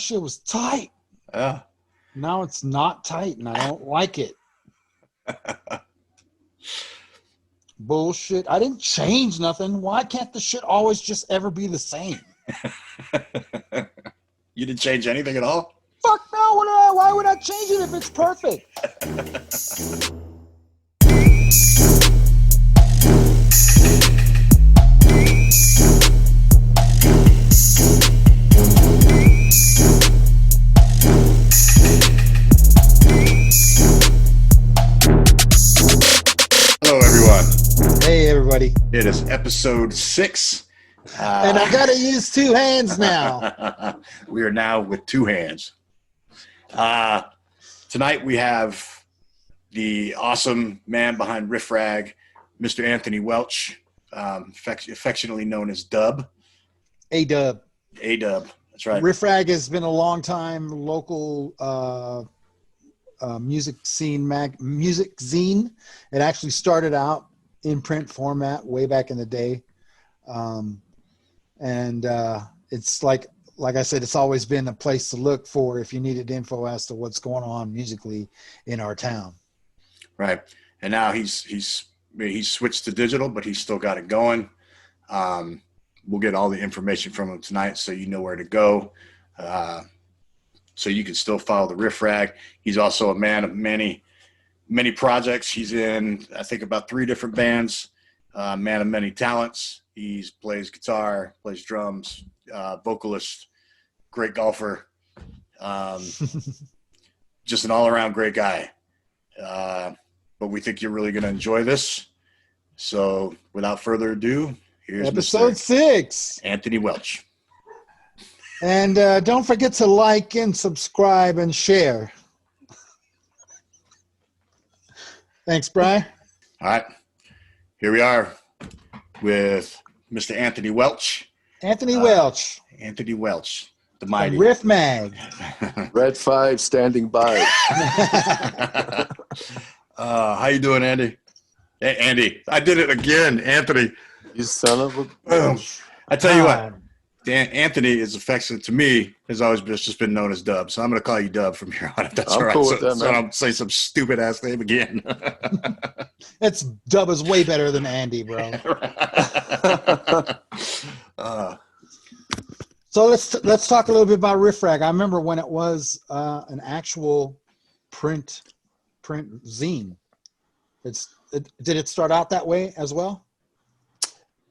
shit was tight. Yeah. Now it's not tight, and I don't like it. Bullshit. I didn't change nothing. Why can't the shit always just ever be the same? You didn't change anything at all? Fuck no. Why would I change it if it's perfect? Hello, everyone. Hey, everybody. It is episode 6. And I got to use 2 hands now. We are now with 2 hands. Tonight we have the awesome man behind Riff Rag, Mr. Anthony Welch, affectionately known as Dub. A-Dub. A-Dub, that's right. Riff Rag has been a long time local music zine. It actually started out in print format way back in the day. It's like I said, it's always been a place to look for if you needed info as to what's going on musically in our town. Right. And now he's switched to digital, but he's still got it going. We'll get all the information from him tonight so you know where to go. So you can still follow the Riff Rag. He's also a man of many projects. He's in, I think, about 3 different bands, man of many talents. He plays guitar, plays drums, vocalist, great golfer, just an all-around great guy. But we think you're really going to enjoy this. So without further ado, here's episode 6. Anthony Welch. And don't forget to like and subscribe and share. Thanks, Brian. All right. Here we are with Mr. Anthony Welch. Anthony Welch. Anthony Welch, the mighty. Riff Mag. Red 5 standing by. How you doing, Andy? Hey, Andy, I did it again, Anthony. You son of a bitch. I tell you what, Anthony is affectionate to me, has always just been known as Dub. So I'm going to call you Dub from here on, if that's all right. Cool with that, so I don't say some stupid ass name again. That's Dub is way better than Andy, bro. So let's talk a little bit about Riff Rag. I remember when it was an actual print zine. Did it start out that way as well?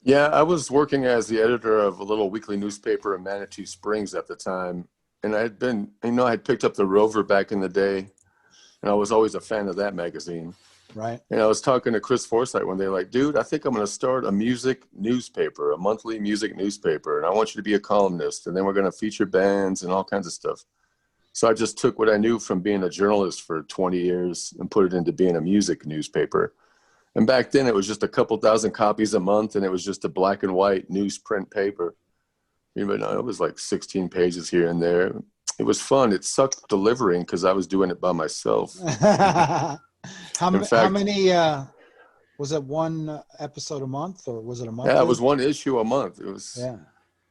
Yeah, I was working as the editor of a little weekly newspaper in Manitou Springs at the time. And I had picked up the Rover back in the day. And I was always a fan of that magazine. Right. And I was talking to Chris Forsythe one day, like, dude, I think I'm going to start a music newspaper, a monthly music newspaper. And I want you to be a columnist. And then we're going to feature bands and all kinds of stuff. So I just took what I knew from being a journalist for 20 years and put it into being a music newspaper. And back then it was just a couple thousand copies a month, and it was just a black and white newsprint paper. It was like 16 pages here and there. It was fun. It sucked delivering because I was doing it by myself. How many, was it one episode a month, or was it a month? Yeah, it was one issue a month. It was, yeah.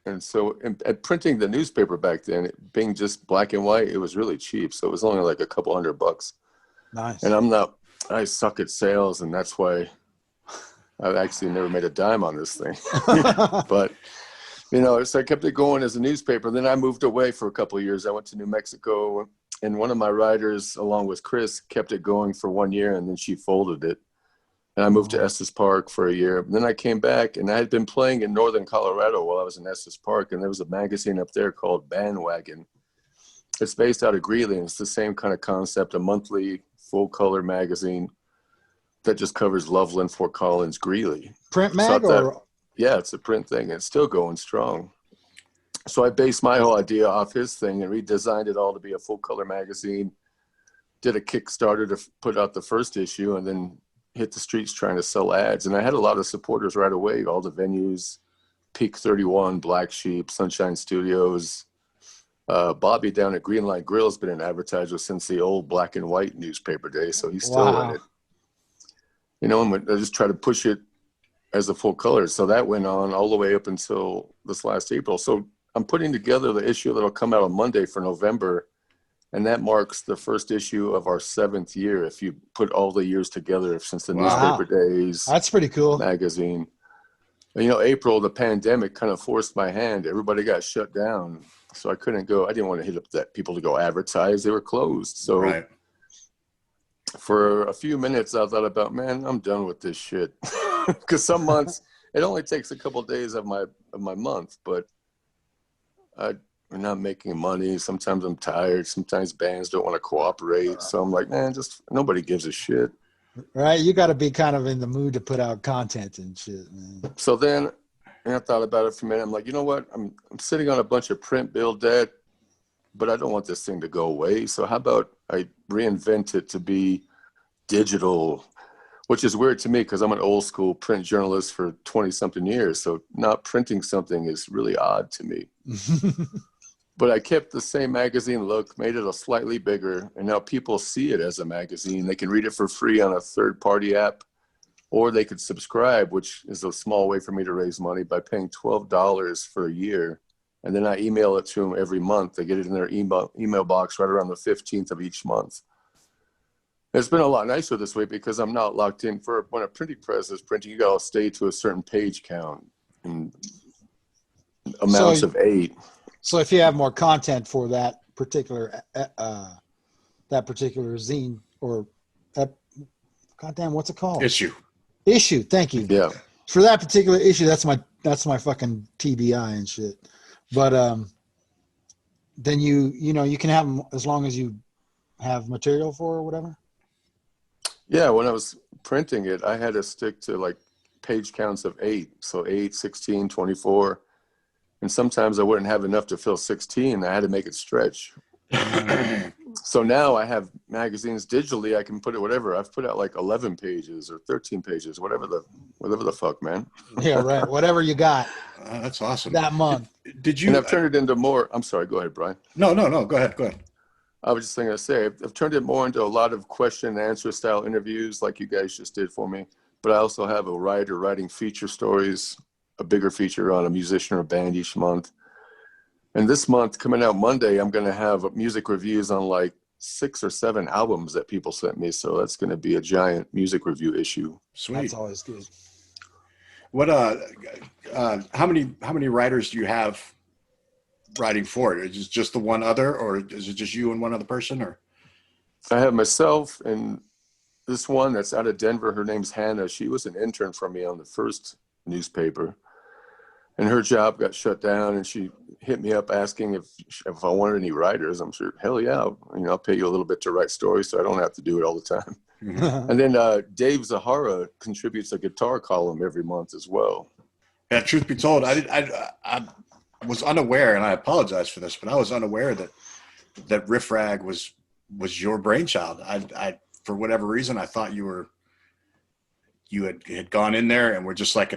And so at printing the newspaper back then, it being just black and white, it was really cheap. So it was only like a couple $100. Nice. And I suck at sales, and that's why I've actually never made a dime on this thing. But, so I kept it going as a newspaper. Then I moved away for a couple of years. I went to New Mexico, and one of my writers, along with Chris, kept it going for 1 year, and then she folded it. And I moved to Estes Park for a year. And then I came back, and I had been playing in northern Colorado while I was in Estes Park, and there was a magazine up there called Bandwagon. It's based out of Greeley, and it's the same kind of concept, a monthly full-color magazine that just covers Loveland, Fort Collins, Greeley. Print mag? Yeah, it's a print thing. It's still going strong. So I based my whole idea off his thing and redesigned it all to be a full-color magazine, did a Kickstarter to put out the first issue, and then hit the streets trying to sell ads. And I had a lot of supporters right away, all the venues, Peak 31, Black Sheep, Sunshine Studios. Bobby down at Greenlight Grill has been an advertiser since the old black and white newspaper days, so he's still in it. And I just try to push it as a full color. So that went on all the way up until this last April. So I'm putting together the issue that'll come out on Monday for November. And that marks the first issue of our 7th year. If you put all the years together since the newspaper days, that's pretty cool. Magazine. And, you know, April, the pandemic kind of forced my hand. Everybody got shut down. So I couldn't go. I didn't want to hit up that people to go advertise. They were closed. So for a few minutes, I thought about, man, I'm done with this shit. Because some months, it only takes a couple of days of my month, but we're not making money. Sometimes I'm tired. Sometimes bands don't want to cooperate. So I'm like, man, just nobody gives a shit. Right. You got to be kind of in the mood to put out content and shit, man. So then I thought about it for a minute. I'm like, you know what? I'm sitting on a bunch of print bill debt, but I don't want this thing to go away. So how about I reinvent it to be digital, which is weird to me because I'm an old school print journalist for 20 something years. So not printing something is really odd to me. But I kept the same magazine look, made it a slightly bigger, and now people see it as a magazine. They can read it for free on a third-party app, or they could subscribe, which is a small way for me to raise money by paying $12 for a year. And then I email it to them every month. They get it in their email box right around the 15th of each month. It's been a lot nicer this way because I'm not locked in. For when a printing press is printing, you got to stay to a certain page count and amounts of 8. So if you have more content for that particular zine or goddamn, what's it called? Issue. Thank you. Yeah. For that particular issue, that's my fucking TBI and shit. But then you can have them as long as you have material for or whatever. Yeah, when I was printing it, I had to stick to like page counts of 8. So 8, 16, 24. And sometimes I wouldn't have enough to fill 16. I had to make it stretch. So now I have magazines digitally. I can put it whatever. I've put out like 11 pages or 13 pages, whatever the fuck, man. Yeah, right. Whatever you got. That's awesome. That month. Did you? And I've turned it into more. I'm sorry. Go ahead, Brian. No. Go ahead. I was just going to say, I've turned it more into a lot of question and answer style interviews like you guys just did for me. But I also have a writer writing feature stories, a bigger feature on a musician or band each month. And this month, coming out Monday, I'm going to have music reviews on like 6 or 7 albums that people sent me. So that's going to be a giant music review issue. Sweet. That's always good. What how many writers do you have writing for it? Is it just the one other, or is it just you and one other person? Or I have myself and this one that's out of Denver. Her name's Hannah. She was an intern for me on the first newspaper, and her job got shut down, and she hit me up asking if I wanted any writers. I'm sure, hell yeah, I'll pay you a little bit to write stories so I don't have to do it all the time. Mm-hmm. And then Dave Zahara contributes a guitar column every month as well. Yeah, truth be told, I was unaware, and I apologize for this, but I was unaware that Riff Rag was your brainchild. I for whatever reason, I thought you had gone in there and were just like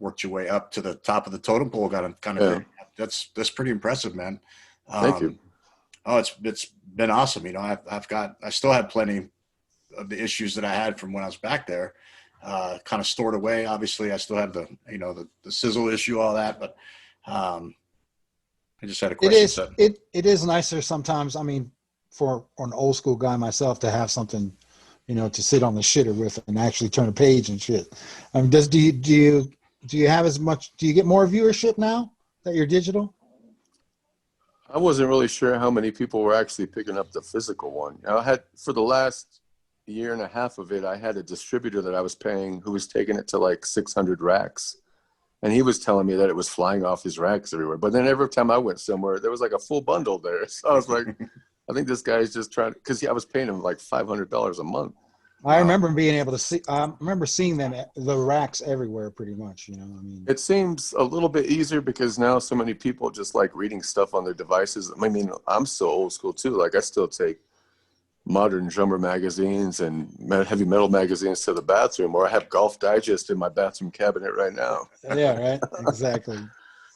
worked your way up to the top of the totem pole kind of thing. That's pretty impressive, man. Thank you. Oh, it's been awesome. I still have plenty of the issues that I had from when I was back there, kind of stored away. Obviously I still have the sizzle issue, all that, but I just had a question. It is nicer sometimes. I mean, for an old school guy myself to have something, to sit on the shitter with and actually turn a page and shit. I mean, do you have as much? Do you get more viewership now that you're digital? I wasn't really sure how many people were actually picking up the physical one. I had, for the last year and a half of it, I had a distributor that I was paying who was taking it to like 600 racks. And he was telling me that it was flying off his racks everywhere. But then every time I went somewhere, there was like a full bundle there. So I was like, I think this guy's just trying, because I was paying him like $500 a month. I remember being able to see. I remember seeing them, the racks everywhere, pretty much. It seems a little bit easier because now so many people just like reading stuff on their devices. I mean, I'm so old school too. Like I still take modern drummer magazines and heavy metal magazines to the bathroom, or I have Golf Digest in my bathroom cabinet right now. Yeah, right. Exactly.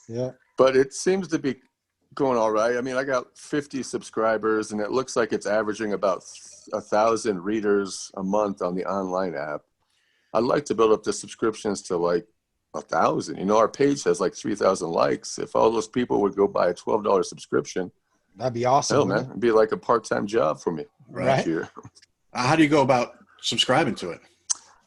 Yeah. But it seems to be going all right. I mean, I got 50 subscribers, and it looks like it's averaging about 1,000 readers a month on the online app. I'd like to build up the subscriptions to like 1,000. You know, our page has like 3,000 likes. If all those people would go buy a $12 subscription, that'd be awesome. Hell, man, it'd be like a part-time job for me right here. How do you go about subscribing to it?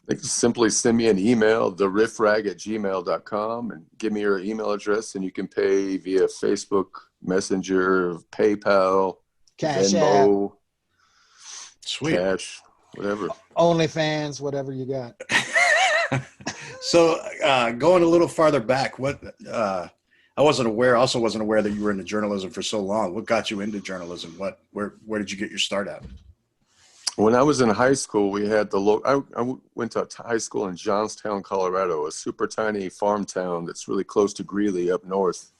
They can simply send me an email, theriffrag@gmail.com, and give me your email address, and you can pay via Facebook Messenger, PayPal, Cash Venmo, Sweet. Cash, whatever. OnlyFans, whatever you got. So going a little farther back, what I wasn't aware that you were into journalism for so long. What got you into journalism? Where did you get your start at? When I was in high school, we had I went to high school in Johnstown, Colorado, a super tiny farm town that's really close to Greeley up north.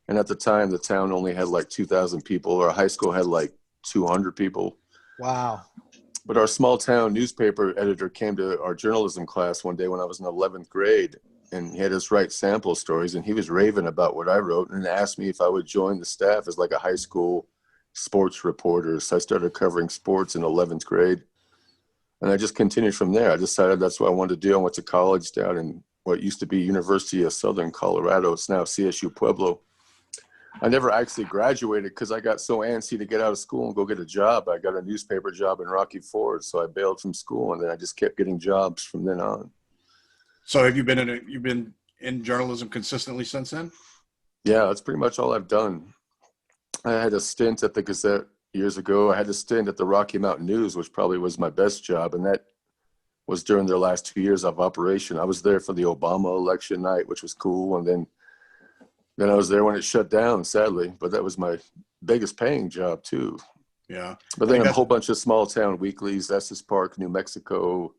And at the time, the town only had like 2,000 people. Our high school had like 200 people. Wow. But our small town newspaper editor came to our journalism class one day when I was in 11th grade, and he had us write sample stories, and he was raving about what I wrote and asked me if I would join the staff as like a high school sports reporter. So I started covering sports in 11th grade, and I just continued from there. I decided that's what I wanted to do. I went to college down in what used to be University of Southern Colorado. It's now CSU Pueblo. I never actually graduated because I got so antsy to get out of school and go get a job. I got a newspaper job in Rocky Ford, so I bailed from school, and then I just kept getting jobs from then on. So have you've been in journalism consistently since then? Yeah, that's pretty much all I've done. I had a stint at the Gazette years ago. I had a stint at the Rocky Mountain News, which probably was my best job, and that was during their last 2 years of operation. I was there for the Obama election night, which was cool, and then I was there when it shut down, sadly, but that was my biggest paying job too. Yeah. But then a whole bunch of small town weeklies, Estes Park, New Mexico,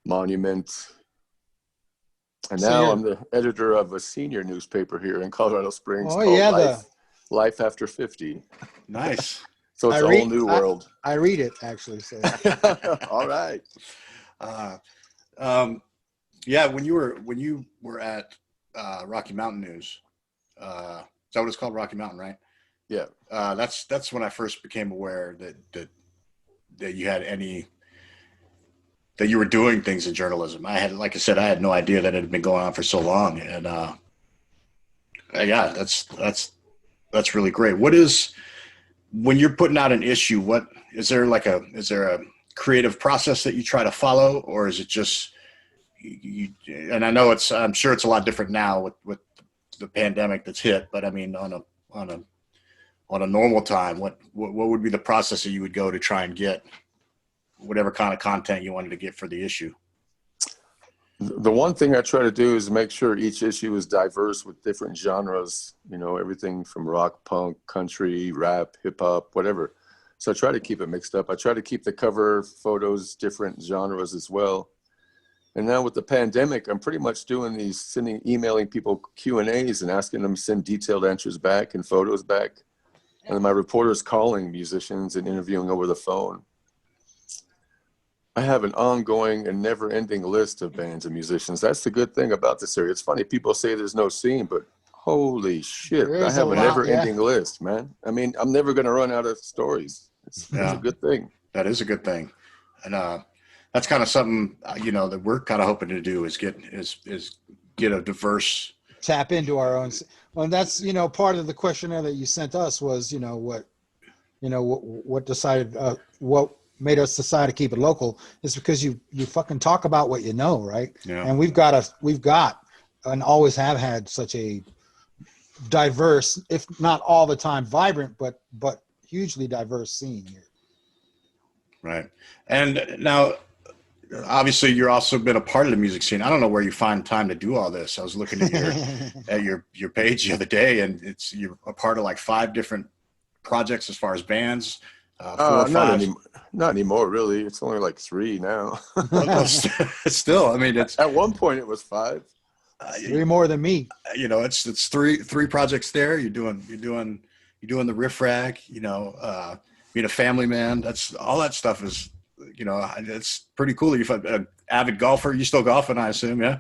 Monument. And now I'm the editor of a senior newspaper here in Colorado Springs called Life After 50. Nice. So it's a whole new world. I read it, actually. So. All right. Yeah, when you were at Rocky Mountain News, is that what it's called, Rocky Mountain, right? Yeah. That's when I first became aware that you had that you were doing things in journalism. Like I said, I had no idea that it had been going on for so long. And yeah, that's really great. When you're putting out an issue, is there a creative process that you try to follow, or is it just and I know I'm sure it's a lot different now with the pandemic that's hit, but I mean, on a normal time, what would be the process that you would go to try and get whatever kind of content you wanted to get for the issue? The one thing I try to do is make sure each issue is diverse with different genres, everything from rock, punk, country, rap, hip hop, whatever. So I try to keep it mixed up. I try to keep the cover photos different genres as well. And now with the pandemic, I'm pretty much doing emailing people Q&As and asking them to send detailed answers back and photos back. And then my reporter's calling musicians and interviewing over the phone. I have an ongoing and never-ending list of bands and musicians. That's the good thing about this area. It's funny, people say there's no scene, but holy shit, I have a never-ending list, man. I mean, I'm never going to run out of stories. It's a good thing. That is a good thing. And that's kind of something, that we're kind of hoping to do is get a diverse. Tap into our own. Well, that's, part of the questionnaire that you sent us was, what decided, what made us decide to keep it local is because you fucking talk about what you know, right? Yeah. And we've got and always have had such a diverse, if not all the time vibrant, but hugely diverse scene here. Right. And now, obviously, you're also been a part of the music scene. I don't know where you find time to do all this. I was looking at your page the other day, and you're a part of like 5 different projects as far as bands. 4 or 5. Not anymore, really. It's only like 3 now. Still, I mean, it's at one point it was 5. 3 more than me. It's three projects there. You're doing the Riff Rag. Being a family man. That's all that stuff is. It's pretty cool. You're an avid golfer. You still golfing, I assume, yeah?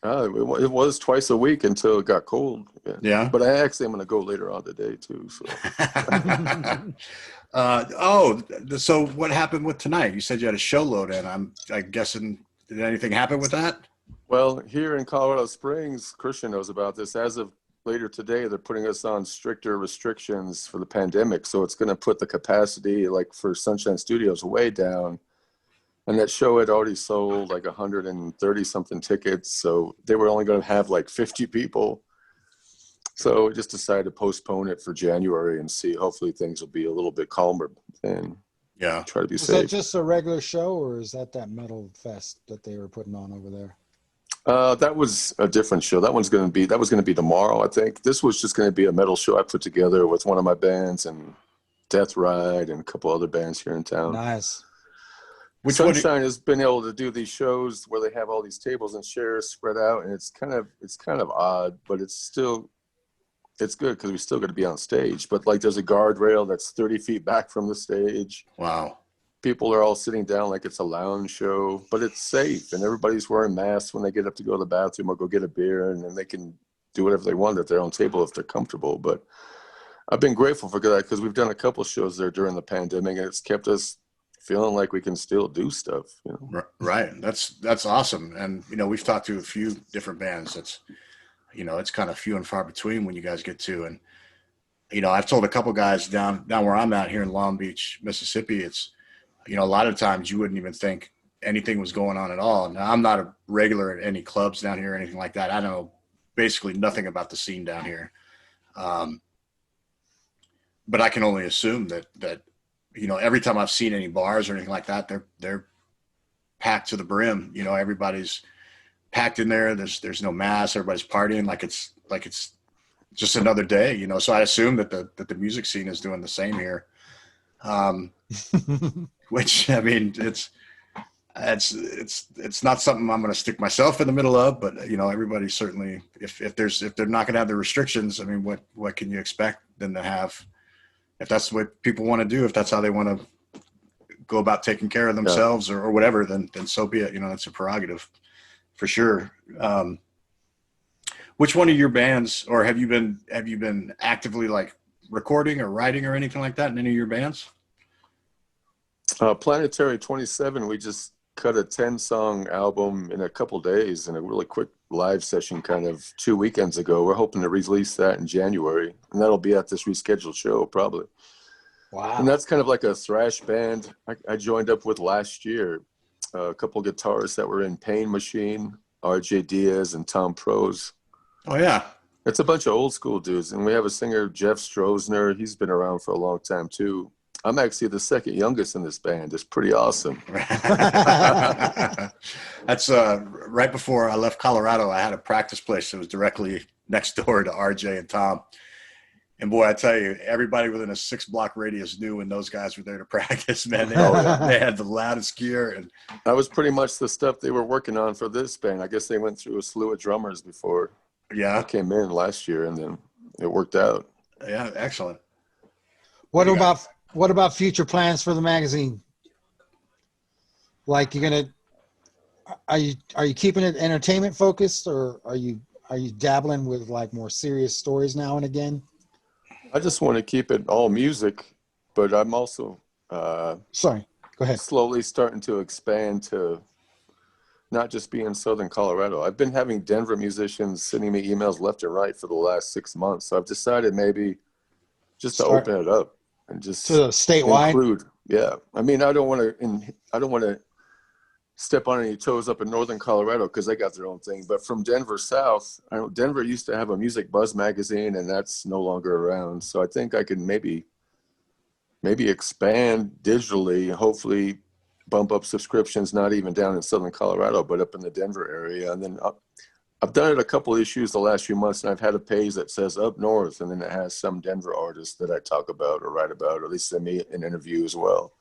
It was twice a week until it got cold. Yeah. But I actually am going to go later on today too. So. So what happened with tonight? You said you had a show load in. I'm guessing, did anything happen with that? Well, here in Colorado Springs, Christian knows about this. As of later today, they're putting us on stricter restrictions for the pandemic. So it's going to put the capacity, like for Sunshine Studios, way down. And that show had already sold like 130 something tickets. So they were only going to have like 50 people. So we just decided to postpone it for January and see. Hopefully things will be a little bit calmer and try to be safe. Is that just a regular show, or is that metal fest that they were putting on over there? That was a different show. That was going to be tomorrow, I think. This was just going to be a metal show I put together with one of my bands and Death Ride and a couple other bands here in town. Nice. Sunshine has been able to do these shows where they have all these tables and chairs spread out, and it's kind of odd, but it's good because we still got to be on stage. But like, there's a guardrail that's 30 feet back from the stage. Wow. People are all sitting down like it's a lounge show, but it's safe, and everybody's wearing masks when they get up to go to the bathroom or go get a beer, and then they can do whatever they want at their own table if they're comfortable. But I've been grateful for that because we've done a couple of shows there during the pandemic, and it's kept us feeling like we can still do stuff. Right. That's awesome. And we've talked to a few different bands. It's it's kind of few and far between when you guys get to. And I've told a couple guys down where I'm at here in Long Beach, Mississippi. It's a lot of times you wouldn't even think anything was going on at all. Now, I'm not a regular at any clubs down here or anything like that. I know basically nothing about the scene down here. But I can only assume that every time I've seen any bars or anything like that, they're packed to the brim. Everybody's packed in there. There's no mask. Everybody's partying like it's just another day. So I assume that the music scene is doing the same here. Which, I mean, it's not something I'm going to stick myself in the middle of, but everybody certainly, if they're not going to have the restrictions, I mean, what can you expect them to have? If that's what people want to do, if that's how they want to go about taking care of themselves or whatever, then so be it. That's a prerogative for sure. Which one of your bands, or have you been actively like recording or writing or anything like that in any of your bands? Planetary 27, we just cut a 10-song album in a couple days in a really quick live session kind of 2 weekends ago. We're hoping to release that in January, and that'll be at this rescheduled show probably. Wow. And that's kind of like a thrash band I joined up with last year. A couple guitarists that were in Pain Machine, RJ Diaz and Tom Prose. Oh yeah. It's a bunch of old school dudes, and we have a singer, Jeff Stroessner. He's been around for a long time too. I'm actually the second youngest in this band. It's pretty awesome. That's right before I left Colorado, I had a practice place that was directly next door to RJ and Tom. And boy, I tell you, everybody within a 6-block radius knew when those guys were there to practice, man. They had the loudest gear. And that was pretty much the stuff they were working on for this band. I guess they went through a slew of drummers before I came in last year, and then it worked out. Yeah, excellent. What about future plans for the magazine? Like, are you keeping it entertainment focused, or are you dabbling with like more serious stories now and again? I just want to keep it all music, but I'm also sorry, go ahead. Slowly starting to expand to not just be in Southern Colorado. I've been having Denver musicians sending me emails left and right for the last 6 months, so I've decided maybe just to open it up and just to statewide include. Yeah, I mean, I don't want to step on any toes up in Northern Colorado because they got their own thing. But from Denver south, I know Denver used to have a Music Buzz magazine, and that's no longer around. So I think I can maybe expand digitally, hopefully bump up subscriptions, not even down in Southern Colorado, but up in the Denver area. And then I've done it a couple of issues the last few months, and I've had a page that says up north, and then it has some Denver artists that I talk about or write about, or at least send me an interview as well.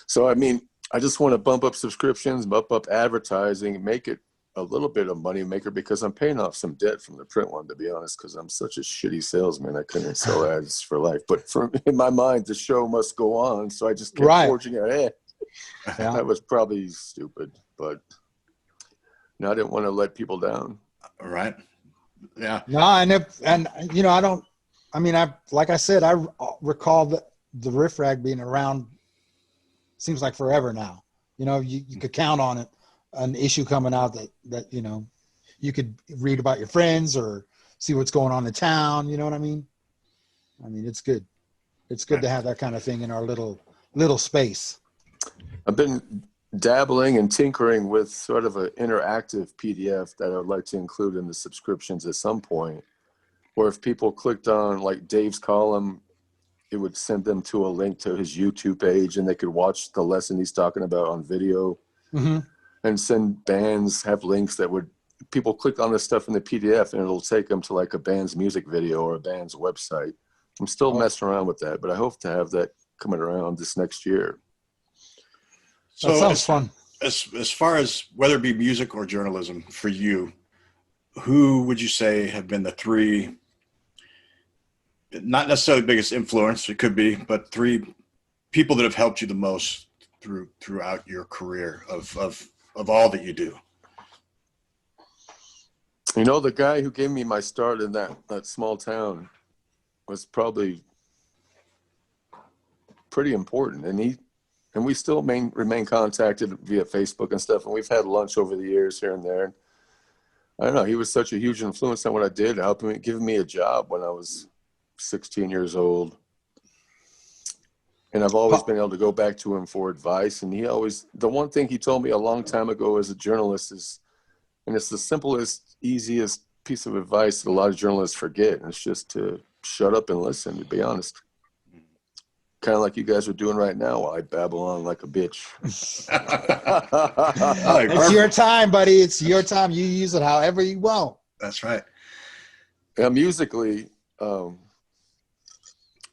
So, I mean, I just want to bump up subscriptions, bump up advertising, make it a little bit of money maker, because I'm paying off some debt from the print one, to be honest, because I'm such a shitty salesman. I couldn't sell ads for life. But in my mind, the show must go on. So I just kept forging ahead. Yeah. That was probably stupid, but I didn't want to let people down. All right. Yeah. No, like I said, I recall the Riff Rag being around, seems like forever now. You could count on it an issue coming out that you could read about your friends or see what's going on in town. You know what I mean? I mean, it's good. It's good to have that kind of thing in our little space. I've been dabbling and tinkering with sort of an interactive PDF that I would like to include in the subscriptions at some point, where if people clicked on like Dave's column, it would send them to a link to his YouTube page and they could watch the lesson he's talking about on video. Mm-hmm. And send bands have links that would, people click on this stuff in the PDF and it'll take them to like a band's music video or a band's website. I'm still messing around with that, but I hope to have that coming around this next year. So that sounds fun. As far as whether it be music or journalism for you, who would you say have been the three, not necessarily biggest influence, it could be, but three people that have helped you the most throughout your career of all that you do? You know, the guy who gave me my start in that small town was probably pretty important, and we still remain contacted via Facebook and stuff, and we've had lunch over the years here and there. I don't know, he was such a huge influence on what I did, helping me, giving me a job when I was 16 years old. And I've always been able to go back to him for advice. And the one thing he told me a long time ago as a journalist is, and it's the simplest, easiest piece of advice that a lot of journalists forget, and it's just to shut up and listen, to be honest. Kind of like you guys are doing right now while I babble on like a bitch. It's your time, buddy. It's your time. You use it however you want. That's right. Yeah, musically, I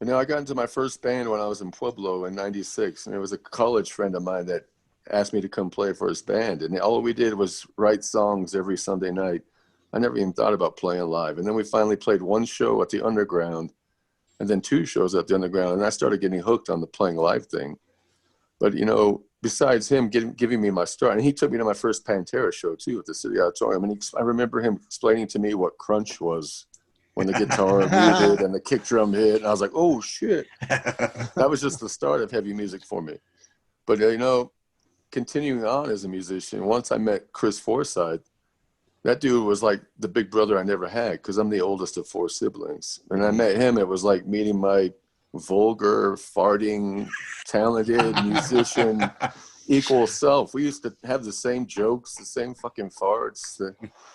got into my first band when I was in Pueblo in '96, and it was a college friend of mine that asked me to come play for his band. And all we did was write songs every Sunday night. I never even thought about playing live. And then we finally played one show at the Underground, and then 2 shows at the Underground. And I started getting hooked on the playing live thing. But, besides him giving me my start, and he took me to my first Pantera show too at the City Auditorium. And I remember him explaining to me what crunch was when the guitar muted and the kick drum hit. And I was like, oh shit. That was just the start of heavy music for me. But, continuing on as a musician, once I met Chris Forsythe, that dude was like the big brother I never had, because I'm the oldest of 4 siblings. And I met him, it was like meeting my vulgar, farting, talented musician equal self. We used to have the same jokes, the same fucking farts,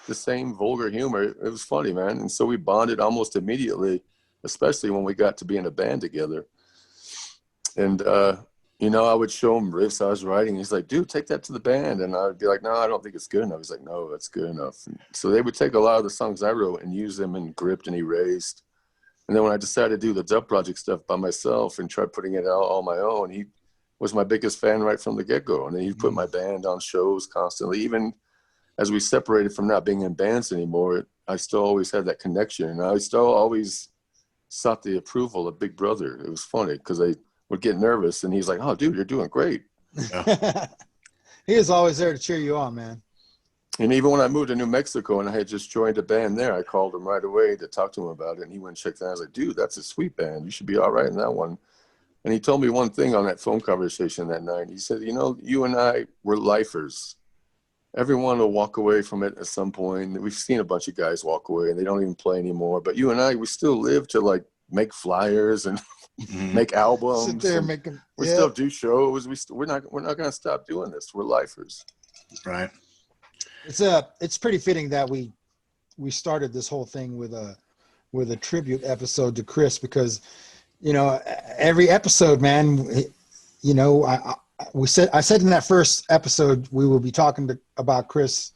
the same vulgar humor. It was funny, man. And so we bonded almost immediately, especially when we got to be in a band together. And, I would show him riffs I was writing. He's like, dude, take that to the band. And I would be like, no, I don't think it's good enough. He's like, no, that's good enough. And so they would take a lot of the songs I wrote and use them in Gripped and Erased. And then when I decided to do the Dub Project stuff by myself and try putting it out on my own, he was my biggest fan right from the get-go. And then he put my band on shows constantly. Even as we separated from not being in bands anymore, I still always had that connection. And I still always sought the approval of Big Brother. It was funny because I would get nervous and he's like, oh, dude, you're doing great. Yeah. He is always there to cheer you on, man. And even when I moved to New Mexico and I had just joined a band there, I called him right away to talk to him about it. And he went and checked it out. I was like, dude, that's a sweet band. You should be all right in that one. And he told me one thing on that phone conversation that night. He said, you and I were lifers. Everyone will walk away from it at some point. We've seen a bunch of guys walk away and they don't even play anymore. But you and I, we still live to like make flyers and make albums. Sit there making. We still do shows. We're not going to stop doing this. We're lifers. Right. It's pretty fitting that we started this whole thing with a tribute episode to Chris, because every episode, man, I said in that first episode we will be talking about Chris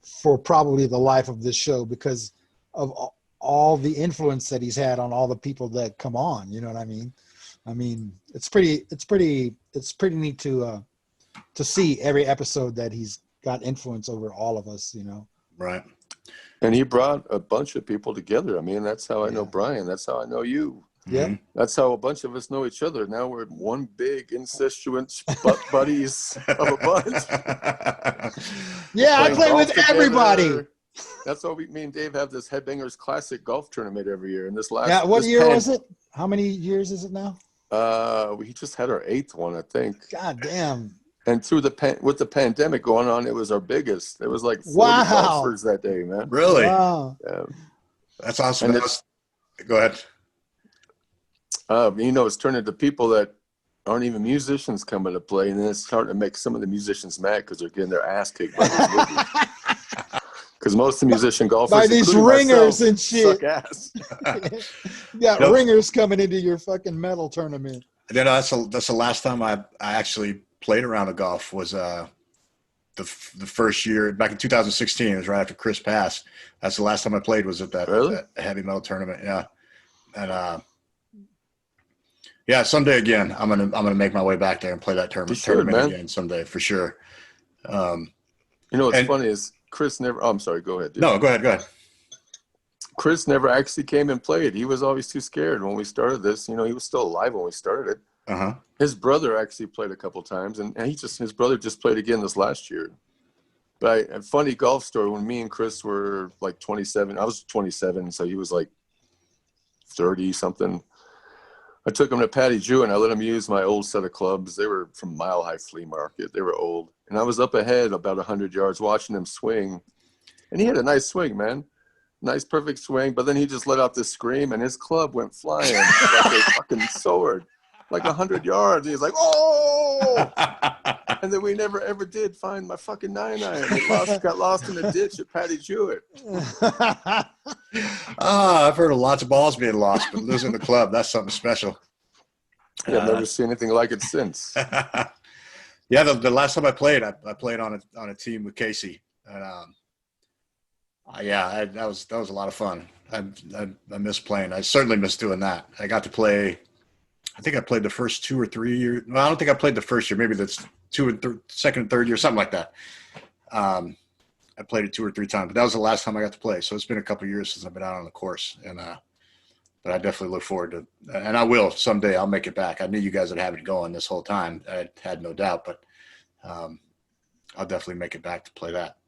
for probably the life of this show, because of all the influence that he's had on all the people that come on. You know what I mean? I mean, it's pretty neat to see every episode that he's got influence over all of us, Right. And he brought a bunch of people together. I mean, that's how I know Brian. That's how I know you. Yeah. That's how a bunch of us know each other. Now we're one big incestuous butt buddies of a bunch. Yeah, I play with everybody. That's why me and Dave have this Headbangers Classic golf tournament every year. And what year was it? How many years is it now? We just had our 8th one, I think. God damn. And through with the pandemic going on, it was our biggest. It was like 40 Wow. golfers that day, man. Really? Wow. Yeah. That's awesome. And Go ahead. It's turned into people that aren't even musicians coming to play, and then it's starting to make some of the musicians mad because they're getting their ass kicked by these movies. Because most of the musician golfers, by these ringers and shit, suck ass. You got ringers coming into your fucking metal tournament. That's the last time I actually played around the golf was the first year back in 2016. It was right after Chris passed. That's the last time I played was at that heavy metal tournament. Yeah, and yeah, someday again, I'm gonna make my way back there and play that tournament again someday for sure. What's funny is Chris never. Oh, I'm sorry. Go ahead, dude. No, go ahead. Chris never actually came and played. He was always too scared when we started this. He was still alive when we started it. Uh-huh. His brother actually played a couple times, and his brother just played again this last year. But a funny golf story, when me and Chris were like 27, I was 27, so he was like 30 something. I took him to Patty Jew and I let him use my old set of clubs. They were from Mile High Flea Market. They were old. And I was up ahead about 100 yards watching him swing. And he had a nice swing, man. Nice, perfect swing. But then he just let out this scream and his club went flying like a fucking sword. Like 100 yards. He was like, oh! And then we never ever did find my fucking 9-iron. It got lost in a ditch at Patty Jewett. I've heard of lots of balls being lost, but losing the club, that's something special. Yeah, I've never seen anything like it since. Yeah, the last time I played on a team with Casey. And that was a lot of fun. I miss playing. I certainly miss doing that. I got to play. I think I played the first 2 or 3 years. Well, I don't think I played the first year. Maybe that's second and third year, something like that. I played it 2 or 3 times, but that was the last time I got to play. So it's been a couple of years since I've been out on the course, and but I definitely look forward to, and I will someday. I'll make it back. I knew you guys would have it going this whole time. I had no doubt, but I'll definitely make it back to play that.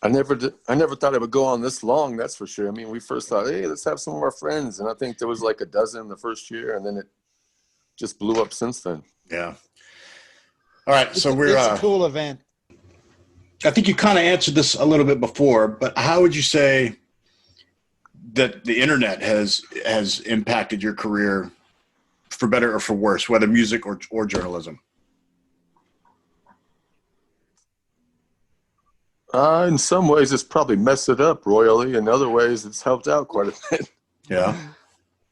I never thought it would go on this long. That's for sure. I mean, we first thought, hey, let's have some of our friends, and I think there was like a dozen the first year, and then it just blew up since then. Yeah. All right. So it's a cool event. I think you kind of answered this a little bit before, but how would you say that the internet has impacted your career for better or for worse, whether music or journalism? In some ways, it's probably messed it up royally. In other ways, it's helped out quite a bit. Yeah.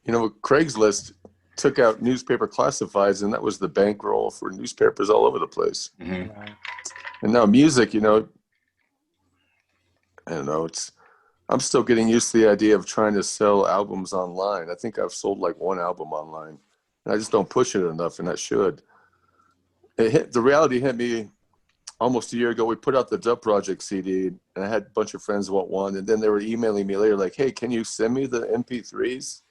Craigslist took out newspaper classifieds, and that was the bankroll for newspapers all over the place. Mm-hmm. And now music, I don't know, I'm still getting used to the idea of trying to sell albums online. I think I've sold like 1 album online, and I just don't push it enough, and I should. The reality hit me almost a year ago. We put out the Dub Project CD, and I had a bunch of friends want one, and then they were emailing me later like, hey, can you send me the MP3s?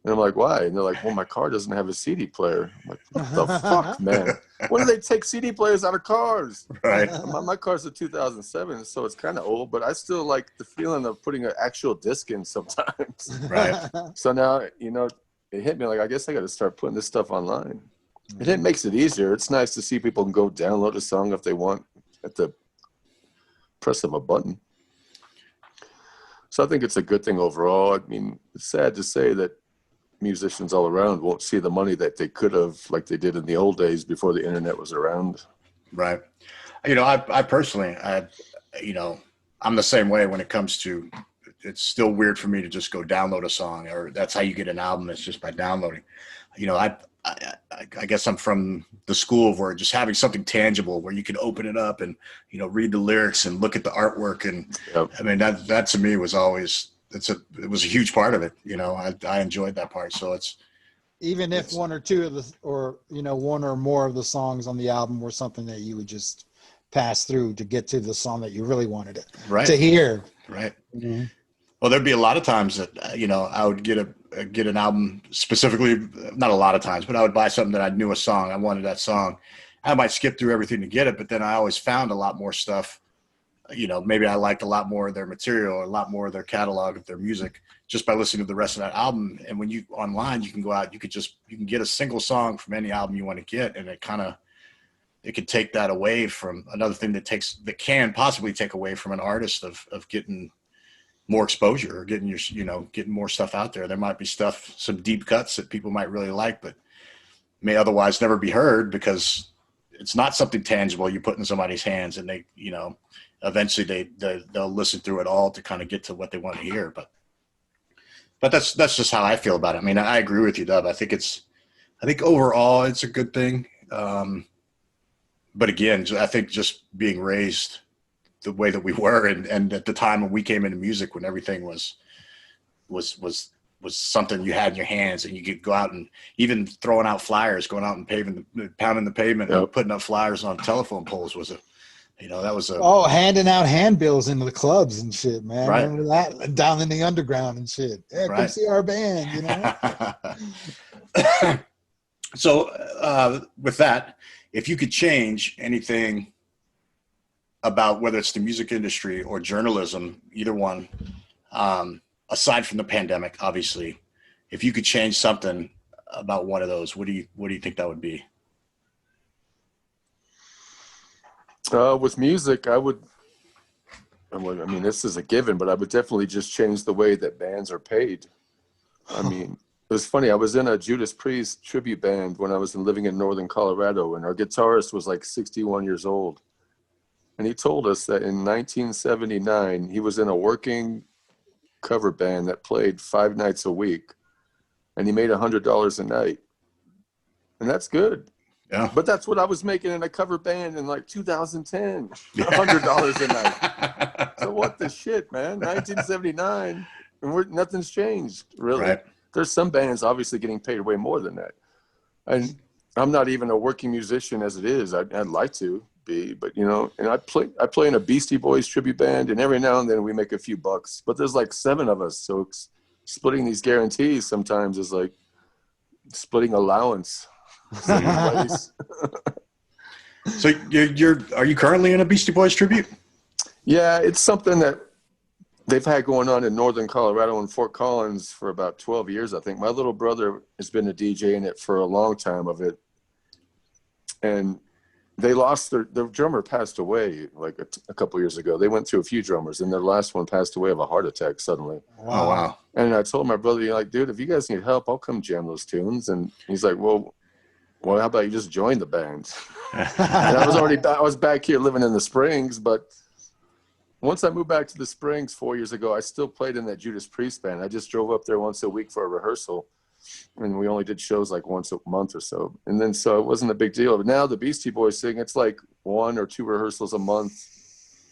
And I'm like, why? And they're like, well, my car doesn't have a CD player. I'm like, what the fuck, man? When do they take CD players out of cars? Right. My car's a 2007, so it's kind of old, but I still like the feeling of putting an actual disc in sometimes. Right. So now, it hit me like, I guess I got to start putting this stuff online. And it makes it easier. It's nice to see people can go download a song if they want at the press of a button. So I think it's a good thing overall. I mean, it's sad to say that musicians all around won't see the money that they could have, like they did in the old days before the internet was around. Right. I personally, I'm the same way when it comes to, it's still weird for me to just go download a song, or that's how you get an album. It's just by downloading. I guess I'm from the school of where just having something tangible where you can open it up and, read the lyrics and look at the artwork. And yep. I mean, that to me was always, it was a huge part of it. I enjoyed that part. So it's, even if one or two of the, or, one or more of the songs on the album were something that you would just pass through to get to the song that you really wanted to hear. Right. Mm-hmm. Well, there'd be a lot of times that, I would get an album specifically, not a lot of times, but I would buy something that I knew a song. I wanted that song. I might skip through everything to get it, but then I always found a lot more stuff. Maybe I liked a lot more of their material, or a lot more of their catalog of their music just by listening to the rest of that album. And when you online, you can go out, you can get a single song from any album you want to get. And it kind of, it could take that away from another thing that can possibly take away from an artist of getting more exposure or getting getting more stuff out there. There might be some deep cuts that people might really like, but may otherwise never be heard because it's not something tangible you put in somebody's hands, and they, eventually they'll listen through it all to kind of get to what they want to hear. But that's just how I feel about it. I mean, I agree with you, Dub. I think overall it's a good thing. But again, I think just being raised the way that we were, and at the time when we came into music, when everything was something you had in your hands, and you could go out and even throwing out flyers, going out and pounding the pavement, and putting up flyers on telephone poles was handing out handbills into the clubs and shit, man. Right. Remember that down in the underground and shit. Yeah, come see our band, So with that, if you could change anything about whether it's the music industry or journalism, either one, aside from the pandemic, obviously, if you could change something about one of those, what do you think that would be? With music, I mean, this is a given, but I would definitely just change the way that bands are paid. I mean, it was funny. I was in a Judas Priest tribute band when I was living in northern Colorado, and our guitarist was like 61 years old. And he told us that in 1979, he was in a working cover band that played 5 nights a week, and he made $100 a night. And that's good. Yeah. But that's what I was making in a cover band in like 2010, $100 a night. So what the shit, man? 1979, and nothing's changed, really. Right. There's some bands obviously getting paid way more than that. And I'm not even a working musician as it is. I'd like to be, but and I play in a Beastie Boys tribute band, and every now and then we make a few bucks, but there's like 7 of us. So splitting these guarantees sometimes is like splitting allowance. So are you currently in a Beastie Boys tribute? Yeah, it's something that they've had going on in northern Colorado and Fort Collins for about 12 years, I think. My little brother has been a DJ in it for a long time of it. And they lost their drummer passed away like a couple years ago. They went through a few drummers, and their last one passed away of a heart attack suddenly. Wow. Oh, wow. And I told my brother, dude, if you guys need help, I'll come jam those tunes. And he's like, well, how about you just join the band? And I was back here living in the Springs, but once I moved back to the Springs 4 years ago, I still played in that Judas Priest band. I just drove up there once a week for a rehearsal, and we only did shows like once a month or so. And then so it wasn't a big deal. But now the Beastie Boys thing, it's like 1 or 2 rehearsals a month,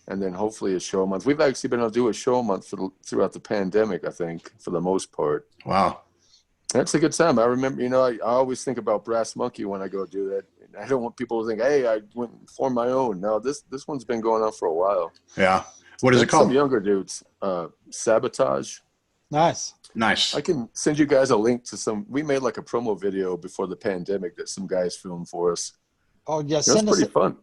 and then hopefully a show a month. We've actually been able to do a show a month throughout the pandemic, I think, for the most part. Wow. That's a good time. I remember, I always think about Brass Monkey when I go do that. I don't want people to think, hey, I went and formed my own. No, this one's been going on for a while. Yeah. What is it called? Some younger dudes. Sabotage. Nice. I can send you guys a link to we made like a promo video before the pandemic that some guys filmed for us. Oh, yeah. That's pretty fun.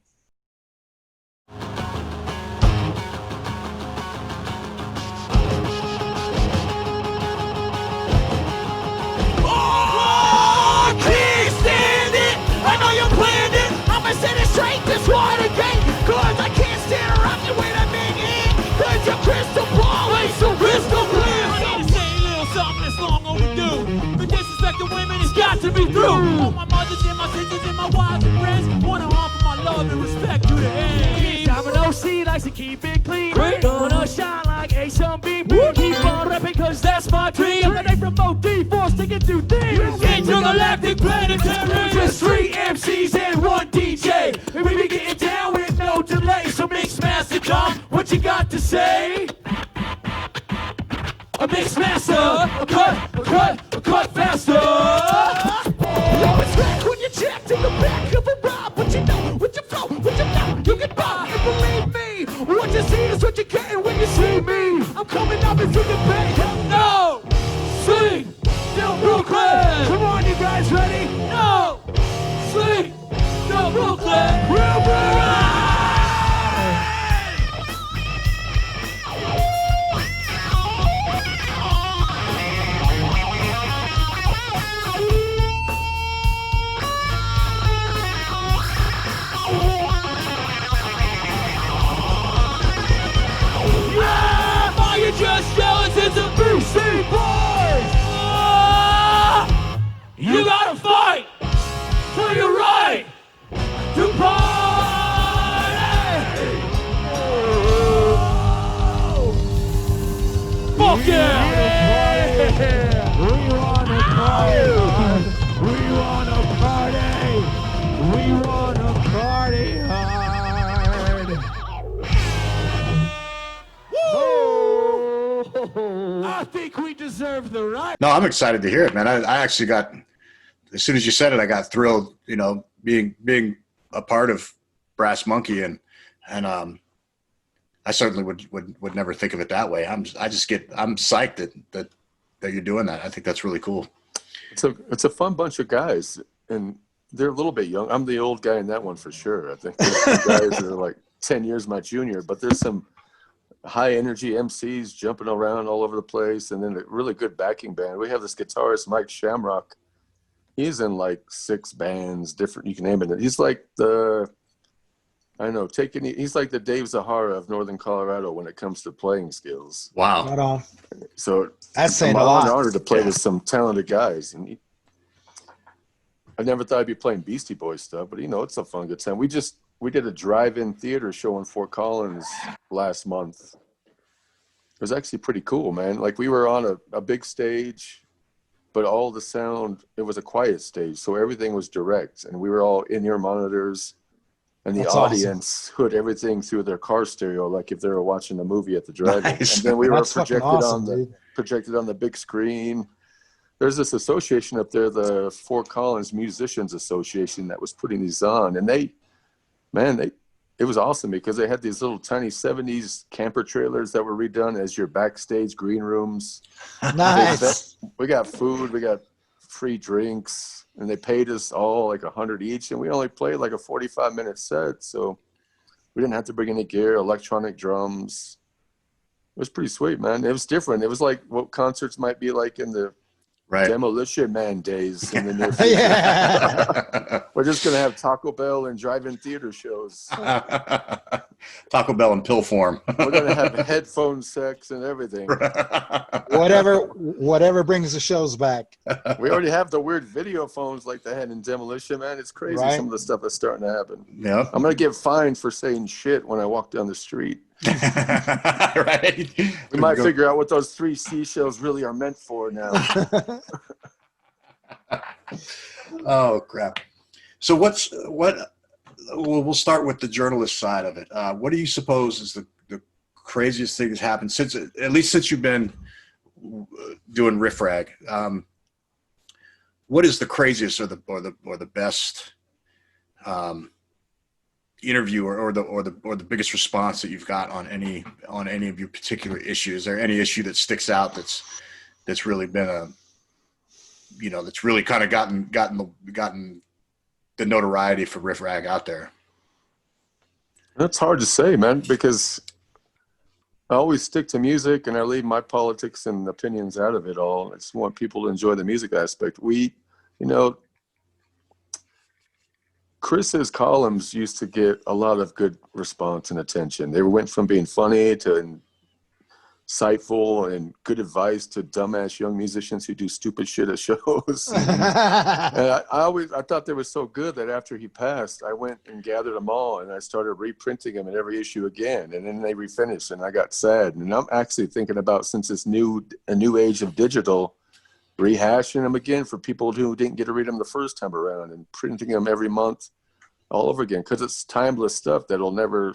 This Watergate, cause I can't stand around you when I'm in it. Cause your crystal ball ain't so crystal clear. I need to say a little something that's long overdue. The disrespect of women has got to be through. All my mothers and my sisters and my wives and friends wanna offer my love and respect to the end. I'm an OC, likes to keep it clean. Gonna shine like a sunbeam. Keep on rapping cause that's my dream. And they promote D-Force to get through things. Intergalactic Planetary. Just 3 MCs and 1 DJ. And we be getting down with no delay. So mix master Dom, what you got to say? A mix master, a cut faster. Yo, it's back when you check to the back of a ride. What you know, what you flow, what you know, you can buy. And believe me, what you see is what you're getting when you see me. I'm coming up if you can pay. No, swing, no Brooklyn. Come on, you guys ready? No, swing, no Brooklyn. Real reserve the right. No, I'm excited to hear it, man. I actually got, as soon as you said it, I got thrilled, you know, being a part of Brass Monkey, and I certainly would never think of it that way. I'm psyched that you're doing that. I think that's really cool. It's a fun bunch of guys, and they're a little bit young. I'm the old guy in that one for sure. I think there's some guys that are like 10 years my junior, but there's some high energy MCs jumping around all over the place, and then a really good backing band. We have this guitarist, Mike Shamrock. He's in like 6 bands, different, you can name it. He's like he's like the Dave Zahara of Northern Colorado when it comes to playing skills. Wow. Right on. So That's saying I'm a lot. honored to play with some talented guys. And I never thought I'd be playing Beastie Boys stuff, but it's a fun, good time. We did a drive-in theater show in Fort Collins last month. It was actually pretty cool, man. Like, we were on a big stage, but all the sound, it was a quiet stage, so everything was direct, and we were all in-ear monitors, and the audience heard everything through their car stereo, like if they were watching a movie at the drive-in. Nice. And then we were projected awesome, on the big screen. There's this association up there, the Fort Collins Musicians Association, that was putting these on, and it was awesome because they had these little tiny 70s camper trailers that were redone as your backstage green rooms. Nice. We got food, we got free drinks, and they paid us all like $100 each, and we only played like a 45-minute set, so we didn't have to bring any gear, electronic drums. It was pretty sweet, man. It was different. It was like what concerts might be like in the Demolition Man days in the near future. Yeah. We're just going to have Taco Bell and drive-in theater shows. Taco Bell in pill form. We're going to have headphone sex and everything. Whatever brings the shows back. We already have the weird video phones like they had in Demolition Man. It's crazy, some of the stuff that's starting to happen. Yeah. I'm going to get fined for saying shit when I walk down the street. Right. We might figure out what those 3 seashells really are meant for now. Oh crap. So we'll start with the journalist side of it. What do you suppose is the craziest thing that's happened since you've been doing Riff Rag? What is the craziest or the best interview or the biggest response that you've got on any of your particular issues? Is there any issue that sticks out that's really been that's really kind of gotten the notoriety for Riff Rag out there? That's hard to say, man, because I always stick to music and I leave my politics and opinions out of it all. I just want people to enjoy the music aspect. Chris's columns used to get a lot of good response and attention. They went from being funny to insightful and good advice to dumbass young musicians who do stupid shit at shows. And I thought they were so good that after he passed, I went and gathered them all and I started reprinting them in every issue again. And then they refinished and I got sad. And I'm actually thinking about, since it's a new age of digital, rehashing them again for people who didn't get to read them the first time around and printing them every month all over again, because it's timeless stuff that'll never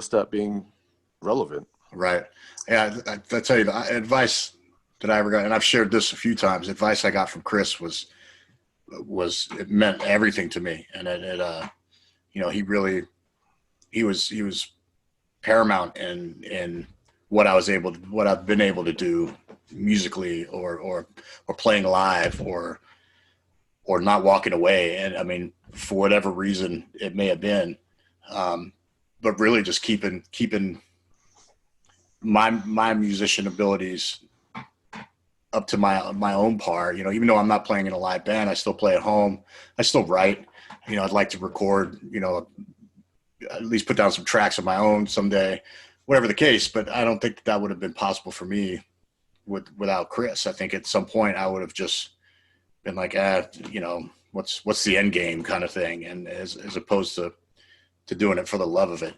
stop being relevant. Right. Yeah, I tell you, the advice that I ever got, and I've shared this a few times, advice I got from Chris was it meant everything to me. And he was paramount in what I've been able to do musically or playing live or not walking away. And I mean, for whatever reason it may have been, but really just keeping my musician abilities up to my own par. Even though I'm not playing in a live band, I still play at home. I still write. I'd like to record, at least put down some tracks of my own someday, whatever the case. But I don't think that would have been possible for me without Chris. I think at some point I would have just been like, what's the end game kind of thing, and as opposed to doing it for the love of it,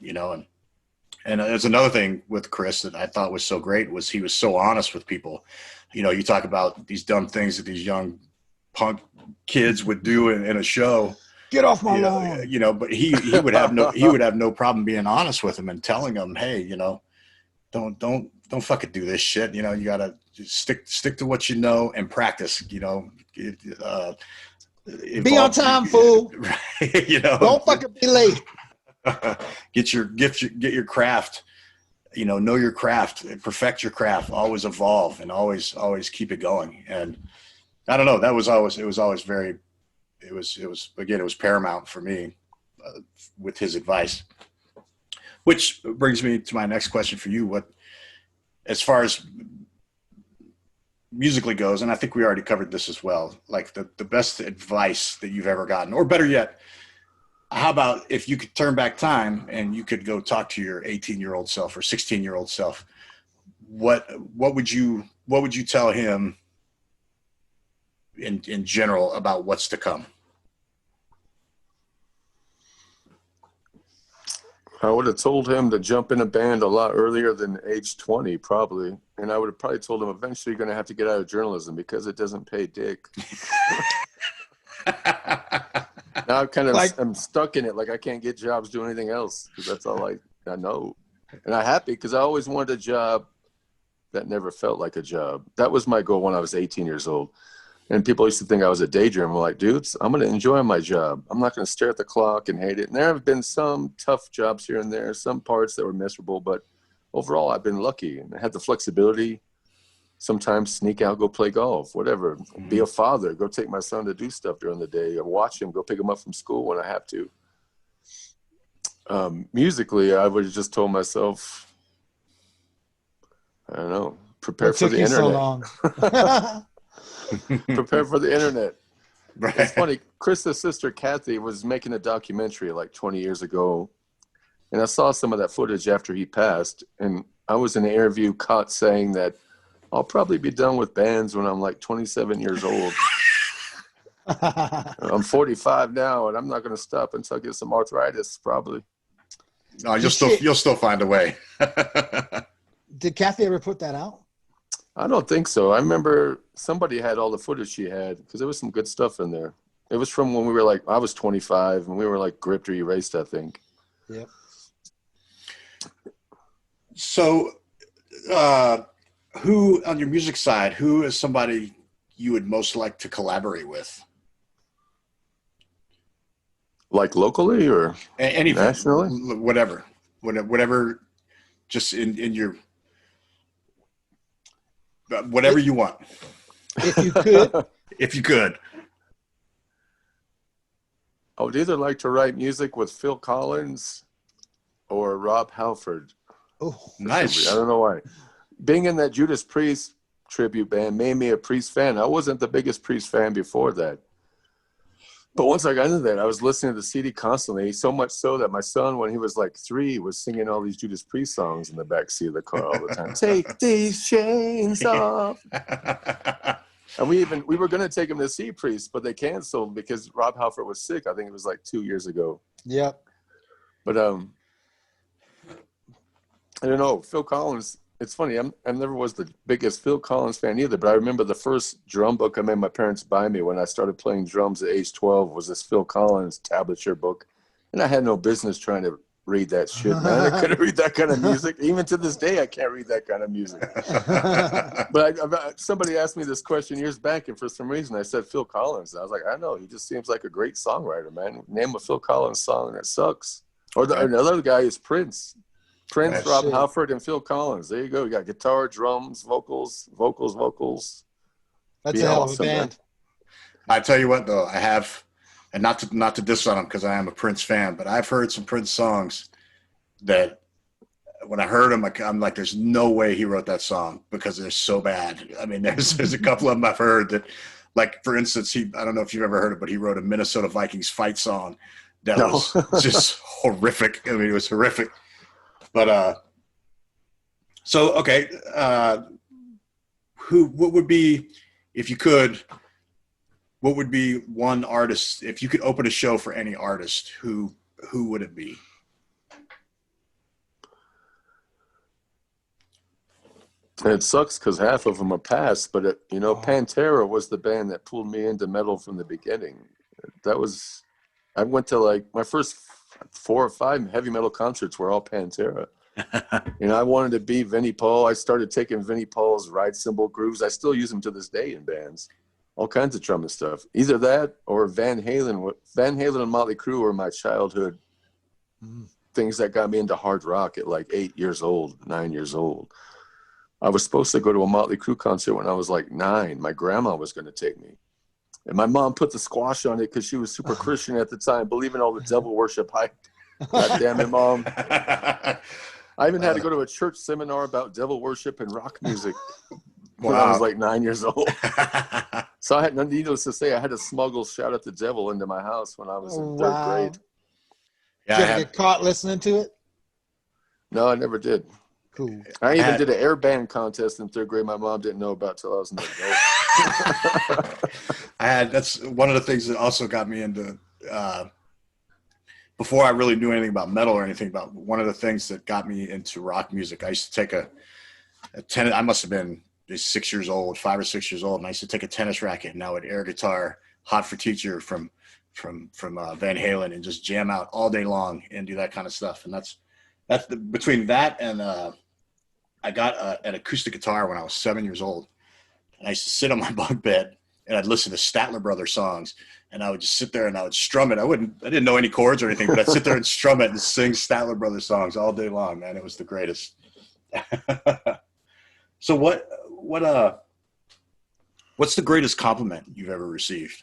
And there's another thing with Chris that I thought was so great was he was so honest with people. You talk about these dumb things that these young punk kids would do in a show. Get off my lawn. But he would have no problem being honest with them and telling them, hey, don't fucking do this shit. You know, you gotta just stick to what you know and practice. You know, be on time, fool. Right, you know, don't fucking be late. Get your craft. You know your craft, perfect your craft, always evolve, and always keep it going. And I don't know, it was paramount for me with his advice. Which brings me to my next question for you. What, as far as musically goes, and I think we already covered this as well, like the best advice that you've ever gotten, or better yet, how about if you could turn back time and you could go talk to your 18-year-old self or 16-year-old self, what would you tell him in general about what's to come? I would have told him to jump in a band a lot earlier than age 20, probably. And I would have probably told him eventually you're going to have to get out of journalism because it doesn't pay dick. Now I'm stuck in it. Like I can't get jobs doing anything else because that's all I know. And I'm happy because I always wanted a job that never felt like a job. That was my goal when I was 18 years old. And people used to think I was a daydreamer. I'm like, dudes, I'm going to enjoy my job. I'm not going to stare at the clock and hate it. And there have been some tough jobs here and there, some parts that were miserable, but overall I've been lucky and I had the flexibility. Sometimes sneak out, go play golf, whatever. Be a father, go take my son to do stuff during the day or watch him, go pick him up from school when I have to. Musically, I would have just told myself, I don't know, prepare for the internet. So long? Prepare for the internet. Right. It's funny, Chris's sister Kathy was making a documentary like 20 years ago, and I saw some of that footage after he passed, and I was in an interview caught saying that I'll probably be done with bands when I'm like 27 years old. I'm 45 now, and I'm not going to stop until I get some arthritis, probably. No, you'll still find a way. Did Kathy ever put that out? I don't think so. I remember somebody had all the footage she had because there was some good stuff in there. It was from when we were like, I was 25 and we were like gripped or erased, I think. Yep. So, who on your music side, who is somebody you would most like to collaborate with? Like locally or anything, nationally? Whatever, just in your, whatever you want. If you could. If you could. I would either like to write music with Phil Collins or Rob Halford. Oh, nice. I don't know why. Being in that Judas Priest tribute band made me a Priest fan. I wasn't the biggest Priest fan before that. But once I got into that, I was listening to the CD constantly, so much so that my son, when he was like 3, was singing all these Judas Priest songs in the backseat of the car all the time. Take these chains off. And we were going to take him to see Priest, but they canceled because Rob Halford was sick. I think it was like 2 years ago. Yep. But I don't know. Phil Collins, it's funny. I never was the biggest Phil Collins fan either, but I remember the first drum book I made my parents buy me when I started playing drums at age 12 was this Phil Collins tablature book. And I had no business trying to read that shit, man. I couldn't read that kind of music. Even to this day, I can't read that kind of music. But somebody asked me this question years back, and for some reason I said Phil Collins. And I was like, I know. He just seems like a great songwriter, man. Name a Phil Collins song that sucks. Or another guy is Prince. Prince, Rob Halford, and Phil Collins. There you go. You got guitar, drums, vocals. That's a hell of a band. I tell you what, though, I have, and not to diss on him because I am a Prince fan, but I've heard some Prince songs that when I heard them, I'm like, there's no way he wrote that song because they're so bad. I mean, there's a couple of them I've heard that, like, for instance, I don't know if you've ever heard it, but he wrote a Minnesota Vikings fight song that was just horrific. I mean, it was horrific. But so okay, what would be, if you could, what would be one artist, if you could open a show for any artist, who would it be? It sucks because half of them are past, but Pantera was the band that pulled me into metal from the beginning. I went to like my first 4 or 5 heavy metal concerts were all Pantera. You know, I wanted to be Vinnie Paul. I started taking Vinnie Paul's ride cymbal grooves. I still use them to this day in bands. All kinds of drumming stuff. Either that or Van Halen. Van Halen and Motley Crue were my childhood things that got me into hard rock at like 8 years old, 9 years old. I was supposed to go to a Motley Crue concert when I was like 9. My grandma was going to take me. And my mom put the squash on it because she was super Christian at the time, believing all the devil worship hype. God damn it, Mom. I even had to go to a church seminar about devil worship and rock music when I was like 9 years old. So I had, needless to say, I had to smuggle Shout at the Devil into my house when I was in third grade. Yeah, did you ever get caught listening to it? No, I never did. Cool. I even did an air band contest in third grade. My mom didn't know about till I was an adult. That's one of the things that also got me into, before I really knew anything about metal or anything about, one of the things that got me into rock music, I used to take a tennis, I must have been 6 years old, 5 or 6 years old. And I used to take a tennis racket and I would air guitar Hot for Teacher from Van Halen and just jam out all day long and do that kind of stuff. And between that and I got an acoustic guitar when I was 7 years old, and I used to sit on my bunk bed and I'd listen to Statler Brothers songs, and I would just sit there and I would strum it. I didn't know any chords or anything, but I'd sit there and strum it and sing Statler Brothers songs all day long, man. It was the greatest. So what's the greatest compliment you've ever received?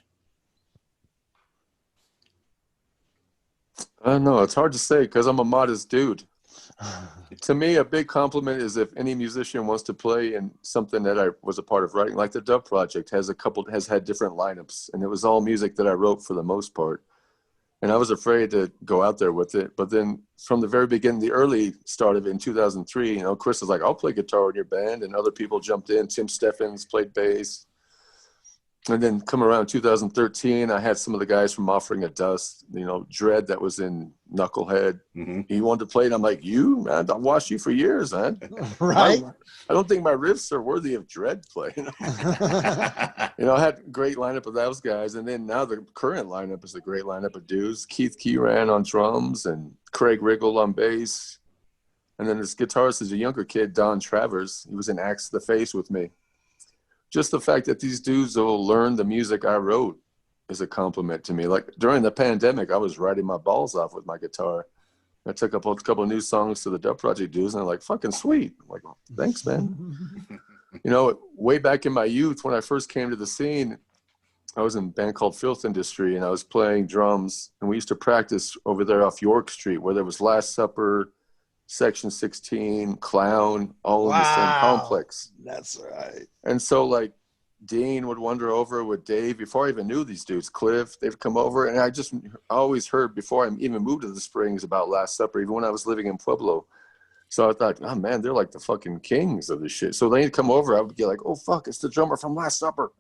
I don't know. It's hard to say because I'm a modest dude. To me, a big compliment is if any musician wants to play in something that I was a part of writing, like the Dub Project has had different lineups, and it was all music that I wrote for the most part. And I was afraid to go out there with it. But then from the very beginning, the early start of it in 2003, Chris was like, I'll play guitar in your band. And other people jumped in. Tim Steffens played bass. And then come around 2013, I had some of the guys from Offering of Dust, Dread that was in Knucklehead. Mm-hmm. He wanted to play it. I'm like, man, I've watched you for years, man. Right. I don't think my riffs are worthy of Dread playing. I had a great lineup of those guys. And then now the current lineup is a great lineup of dudes. Keith Kieran on drums and Craig Riggle on bass. And then this guitarist is a younger kid, Don Travers. He was in Axe to the Face with me. Just the fact that these dudes will learn the music I wrote is a compliment to me. Like during the pandemic, I was writing my balls off with my guitar. I took up a couple of new songs to the Dub Project dudes, and they're like, fucking sweet. I'm like, thanks, man. Way back in my youth, when I first came to the scene, I was in a band called Filth Industry, and I was playing drums, and we used to practice over there off York Street, where there was Last Supper, Section 16, Clown, all in the same complex. That's right. And so like Dean would wander over with Dave before I even knew these dudes. Cliff, they'd come over, and I always heard before I even moved to the Springs about Last Supper, even when I was living in Pueblo. So I thought, oh man, they're like the fucking kings of this shit. So they'd come over, I would get like, oh fuck, it's the drummer from Last Supper.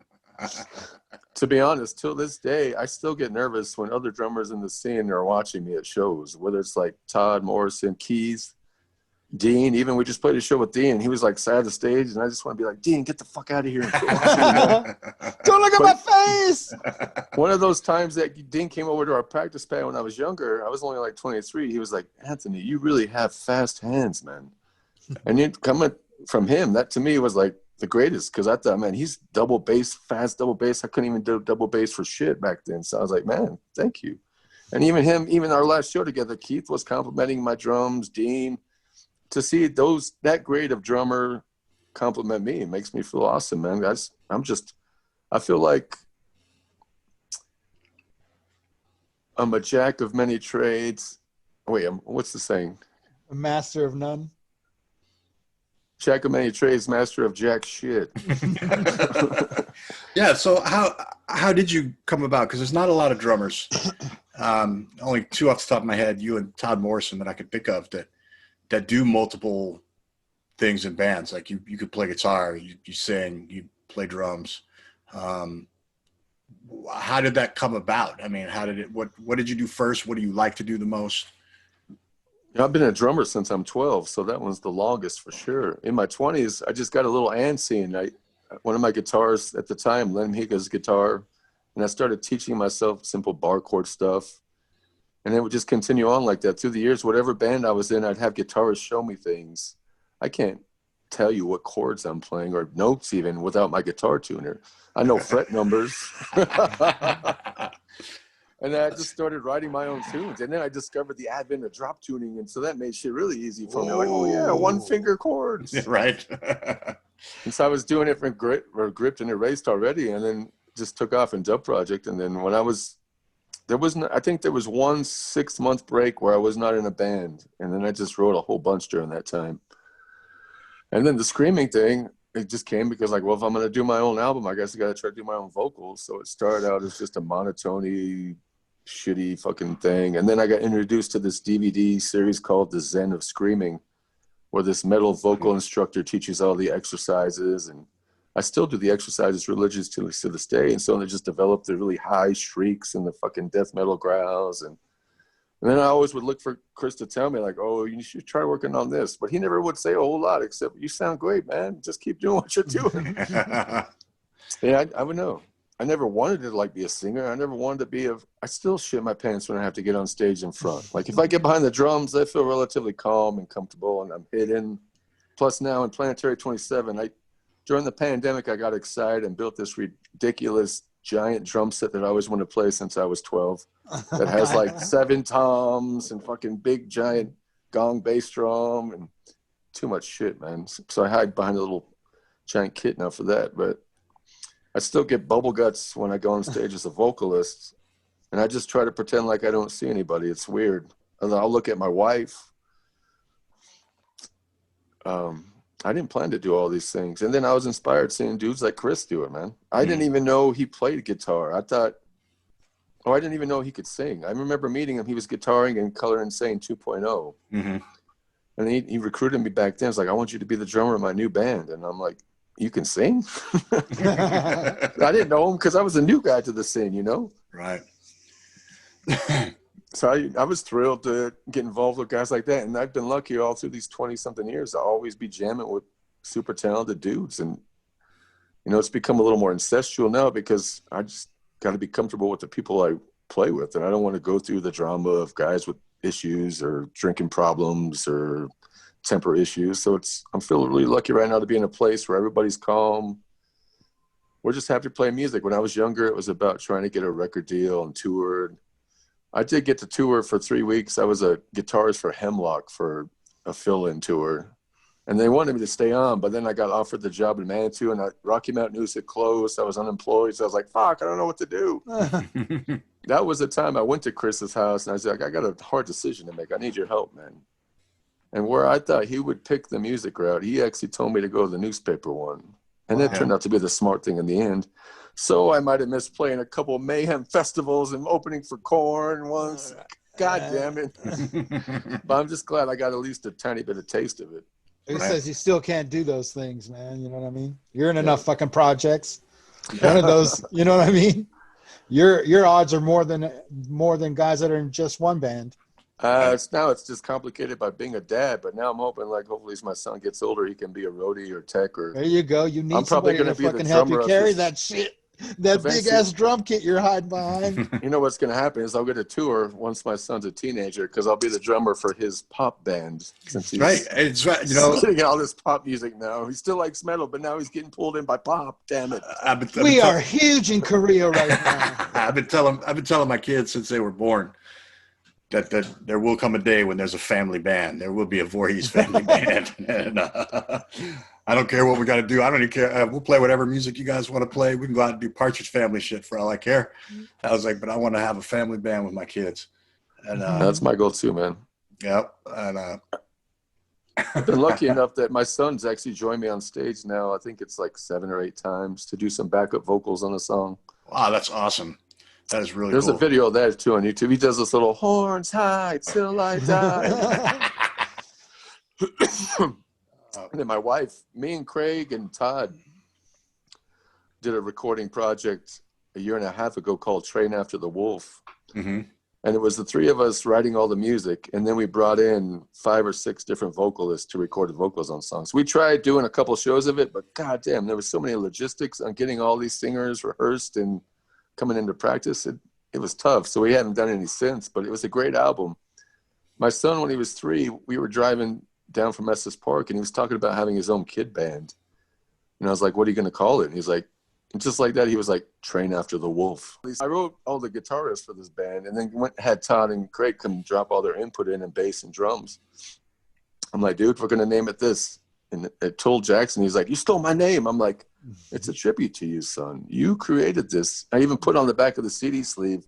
To be honest, till this day, I still get nervous when other drummers in the scene are watching me at shows, whether it's like Todd Morrison, Keys, Dean. Even we just played a show with Dean. He was like side the stage, and I just want to be like, Dean, get the fuck out of here. Don't look at my face. One of those times that Dean came over to our practice pad when I was younger, I was only like 23. He was like, Anthony, you really have fast hands, man. And you coming from him, that to me was like the greatest, because I thought, man, he's double bass, fast double bass. I couldn't even do double bass for shit back then. So I was like, man, thank you. And even our last show together, Keith was complimenting my drums, Dean. To see that grade of drummer compliment me, it makes me feel awesome, man. I feel like I'm a jack of many trades. Wait, what's the saying? A master of none. Jack of many trades, master of jack shit. Yeah. So how did you come about? Because there's not a lot of drummers. Only two off the top of my head, you and Todd Morrison, that I could think of that do multiple things in bands. Like you could play guitar, you sing, you play drums. How did that come about? I mean, what did you do first? What do you like to do the most? I've been a drummer since I'm 12, so that one's the longest for sure. In my 20s, I just got a little antsy. One of my guitars at the time, Len Higa's guitar, and I started teaching myself simple bar chord stuff. And it would just continue on like that through the years. Whatever band I was in, I'd have guitarists show me things. I can't tell you what chords I'm playing or notes even without my guitar tuner. I know fret numbers. And then I just started writing my own tunes. And then I discovered the advent of drop tuning. And so that made shit really easy for me. Like, oh yeah, one finger chords. Right. And so I was doing it for gripped and erased already. And then just took off in Dub Project. And then when I think there was 1 6-month break where I was not in a band. And then I just wrote a whole bunch during that time. And then the screaming thing, it just came because like, well, if I'm going to do my own album, I guess I got to try to do my own vocals. So it started out as just a monotony, shitty fucking thing. And then I got introduced to this DVD series called The Zen of Screaming, where this metal vocal instructor teaches all the exercises. And I still do the exercises religiously to this day. And so they just developed the really high shrieks and the fucking death metal growls. And then I always would look for Chris to tell me like, oh, you should try working on this. But he never would say a whole lot except, you sound great, man. Just keep doing what you're doing. Yeah, I would know. I never wanted to like be a singer. I never wanted to be I still shit my pants when I have to get on stage in front. Like if I get behind the drums, I feel relatively calm and comfortable and I'm hidden. Plus now in Planetary 27, during the pandemic, I got excited and built this ridiculous giant drum set that I always wanted to play since I was 12. That has like 7 toms and fucking big giant gong bass drum and too much shit, man. So I hide behind a little giant kit now for that. But I still get bubble guts when I go on stage as a vocalist. And I just try to pretend like I don't see anybody. It's weird. And I'll look at my wife. I didn't plan to do all these things. And then I was inspired seeing dudes like Chris do it, man. I didn't even know he played guitar. I didn't even know he could sing. I remember meeting him. He was guitaring in Color Insane 2.0. Mm-hmm. And he recruited me back then. He's like, I want you to be the drummer of my new band. And I'm like, you can sing? I didn't know him because I was a new guy to the scene, you know? Right. So I was thrilled to get involved with guys like that. And I've been lucky all through these 20-something years to always be jamming with super talented dudes. And, you know, it's become a little more incestual now because I just got to be comfortable with the people I play with. And I don't want to go through the drama of guys with issues or drinking problems or temper issues. So I'm feeling really lucky right now to be in a place where everybody's calm. We're just happy to play music. When I was younger, it was about trying to get a record deal and toured. I did get to tour for 3 weeks. I was a guitarist for Hemlock for a fill-in tour. And they wanted me to stay on, but then I got offered the job in Manitou and Rocky Mountain News had closed. I was unemployed. So I was like, fuck, I don't know what to do. That was the time I went to Chris's house and I was like, I got a hard decision to make. I need your help, man. And where I thought he would pick the music route, he actually told me to go to the newspaper one. And that turned out to be the smart thing in the end. So I might have missed playing a couple of Mayhem festivals and opening for Korn once. God damn it. But I'm just glad I got at least a tiny bit of taste of it. He says you still can't do those things, man. You know what I mean? You're in enough fucking projects. One of those, you know what I mean? Your odds are more than guys that are in just one band. It's just complicated by being a dad, but now I'm hoping hopefully as my son gets older, he can be a roadie or tech or. There you go. You need somebody to fucking help you carry that shit. That big ass drum kit you're hiding behind. You know what's going to happen is I'll get a tour once my son's a teenager because I'll be the drummer for his pop band. Since he's It's right. You know, getting all this pop music now. He still likes metal, but now he's getting pulled in by pop. Damn it! We are huge in Korea right now. I've been telling my kids since they were born that there will come a day when there's a family band. There will be a Voorhees family band, and I don't care what we got to do. I don't even care. We'll play whatever music you guys want to play. We can go out and do Partridge Family shit for all I care. I was like, but I want to have a family band with my kids. And that's my goal too, man. Yep. And I've been lucky enough that my son's actually joined me on stage now. I think it's like 7 or 8 times to do some backup vocals on a song. Wow, that's awesome. That is really There's cool. a video of that too on YouTube. He does this little horns high till I die. And then my wife, me and Craig and Todd did a recording project a year and a half ago called Train After the Wolf. Mm-hmm. And it was the 3 of us writing all the music. And then we brought in 5 or 6 different vocalists to record the vocals on songs. We tried doing a couple shows of it, but goddamn, there was so many logistics on getting all these singers rehearsed and coming into practice. it was tough. So we haven't done any since, but it was a great album. My son, when he was 3, we were driving down from Estes Park, and he was talking about having his own kid band. And I was like, what are you going to call it? And he's like, just like that, he was like, Train After the Wolf. I wrote all the guitarists for this band, and then had Todd and Craig come drop all their input in bass and drums. I'm like, dude, we're going to name it this. And I told Jackson, he's like, you stole my name. I'm like, it's a tribute to you, son. You created this. I even put on the back of the CD sleeve,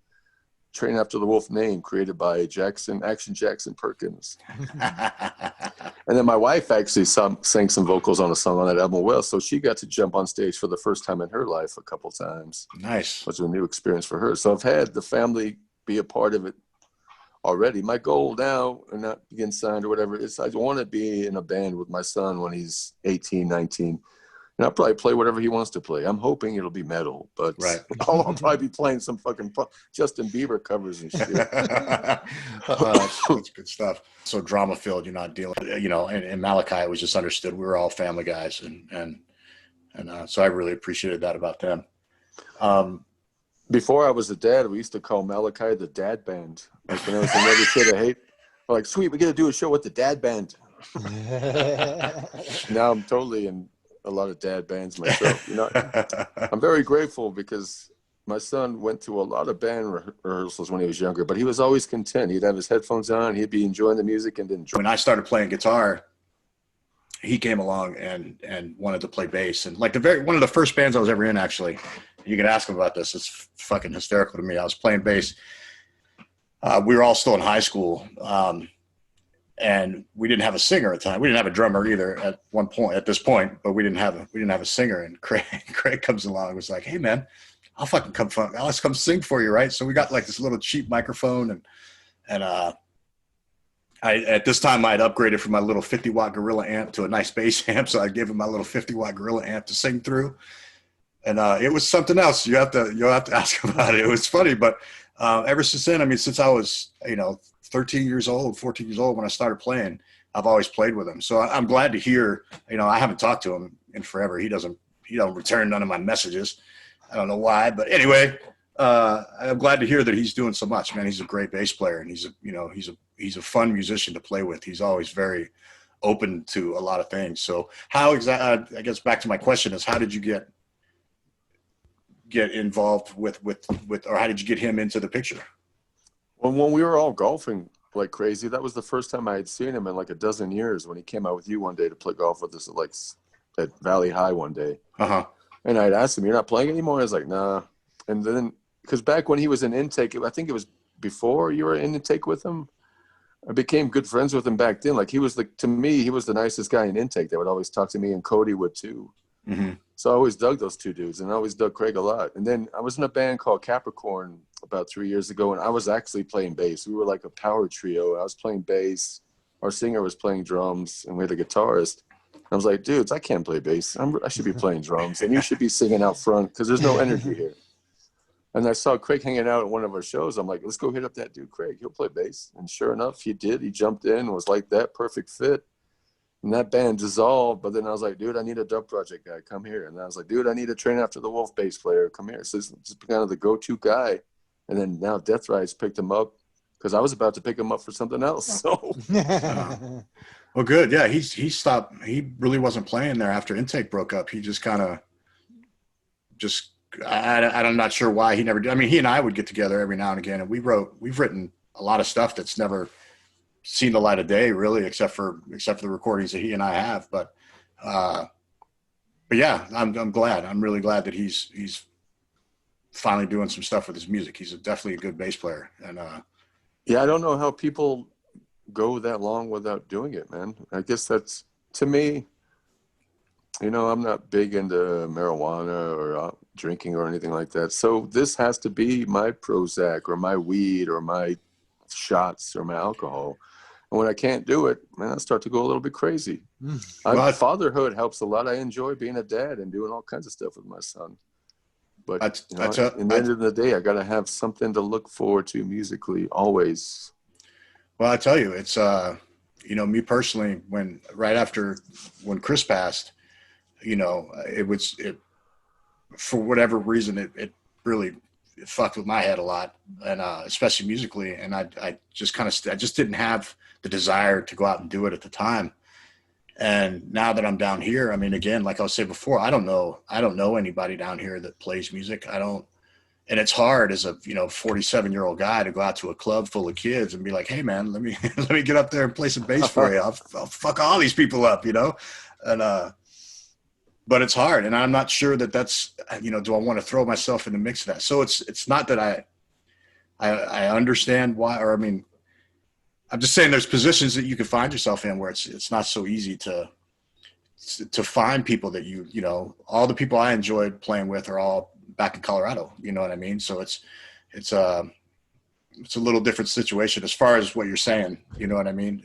Train After the Wolf name, created by Action Jackson Perkins. And then my wife actually sang some vocals on a song on that album, Well, so she got to jump on stage for the first time in her life a couple times. Nice. It was a new experience for her. So I've had the family be a part of it already. My goal now, and not getting signed or whatever, is I want to be in a band with my son when he's 18, 19. And I'll probably play whatever he wants to play. I'm hoping it'll be metal, but right. I'll probably be playing some fucking Justin Bieber covers and shit. That's good stuff. So drama filled, you're not dealing, you know, and Malachi, it was just understood. We were all family guys. And so I really appreciated that about them. Before I was a dad, we used to call Malachi the dad band. Like when I was in every kid I hate, we're like, sweet, we got to do a show with the dad band. Now I'm totally in a lot of dad bands myself. You know, I'm very grateful because my son went to a lot of band rehearsals when he was younger, but he was always content. He'd have his headphones on, he'd be enjoying the music and enjoy. When I started playing guitar, he came along and wanted to play bass. And like one of the first bands I was ever in, actually, you can ask him about this. It's fucking hysterical to me. I was playing bass. We were all still in high school. And we didn't have a singer at the time. We didn't have a drummer either at this point, but we didn't have a singer. And Craig comes along and was like, hey man, I'll come sing for you. Right. So we got like this little cheap microphone and at this time I had upgraded from my little 50-watt Gorilla amp to a nice bass amp. So I gave him my little 50-watt Gorilla amp to sing through. And it was something else. You'll have to ask about it. It was funny, but ever since then, I mean, since I was, 13 years old, 14 years old when I started playing, I've always played with him. So I'm glad to hear, I haven't talked to him in forever. He don't return none of my messages. I don't know why, but anyway, I'm glad to hear that he's doing so much, man. He's a great bass player, and he's a fun musician to play with. He's always very open to a lot of things. So how exactly, I guess back to my question is, how did you get involved with, or how did you get him into the picture? Well, when we were all golfing like crazy, that was the first time I had seen him in like a dozen years, when he came out with you one day to play golf with us at Valley High one day. Uh-huh. And I'd asked him, you're not playing anymore? I was like, nah. And then, because back when he was in Intake, I think it was before you were in Intake with him, I became good friends with him back then. Like to me, he was the nicest guy in Intake. They would always talk to me, and Cody would too. Mm-hmm. So I always dug those two dudes, and I always dug Craig a lot. And then I was in a band called Capricorn about 3 years ago, and I was actually playing bass. We were like a power trio. I was playing bass. Our singer was playing drums, and we had a guitarist. I was like, dudes, I can't play bass. I should be playing drums, and you should be singing out front because there's no energy here. And I saw Craig hanging out at one of our shows. I'm like, let's go hit up that dude, Craig. He'll play bass. And sure enough, he did. He jumped in, was like that, perfect fit. And that band dissolved. But then I was like, dude, I need a dub project guy. Come here. And I was like, dude, I need a Train After the Wolf bass player. Come here. So it's kind of the go-to guy. And then now Death Rides picked him up because I was about to pick him up for something else. So, well, good. Yeah, he stopped. He really wasn't playing there after Intake broke up. He just kind of I'm not sure why he never did. I mean, he and I would get together every now and again, and we've written a lot of stuff that's never seen the light of day, really, except for the recordings that he and I have. But yeah, I'm glad. I'm really glad that he's finally doing some stuff with his music. He's definitely a good bass player. And yeah, I don't know how people go that long without doing it, man. I guess that's, to me, I'm not big into marijuana or drinking or anything like that. So this has to be my Prozac or my weed or my shots or my alcohol. And when I can't do it, man, I start to go a little bit crazy. Fatherhood helps a lot. I enjoy being a dad and doing all kinds of stuff with my son. But at the end of the day, I got to have something to look forward to musically always. Well, I tell you, it's, me personally, when Chris passed, it for whatever reason, it really it fucked with my head a lot, and especially musically. And I just I just didn't have the desire to go out and do it at the time. And now that I'm down here, I mean, again, like I was saying before, I don't know anybody down here that plays music. And it's hard as a 47-year-old guy to go out to a club full of kids and be like, hey man, let me get up there and play some bass for you. I'll fuck all these people up, and but it's hard, and I'm not sure that's do I want to throw myself in the mix of that? So it's not that I understand why, or I mean, I'm just saying there's positions that you can find yourself in where it's not so easy to find people that all the people I enjoyed playing with are all back in Colorado, you know what I mean? So it's a little different situation as far as what you're saying, you know what I mean?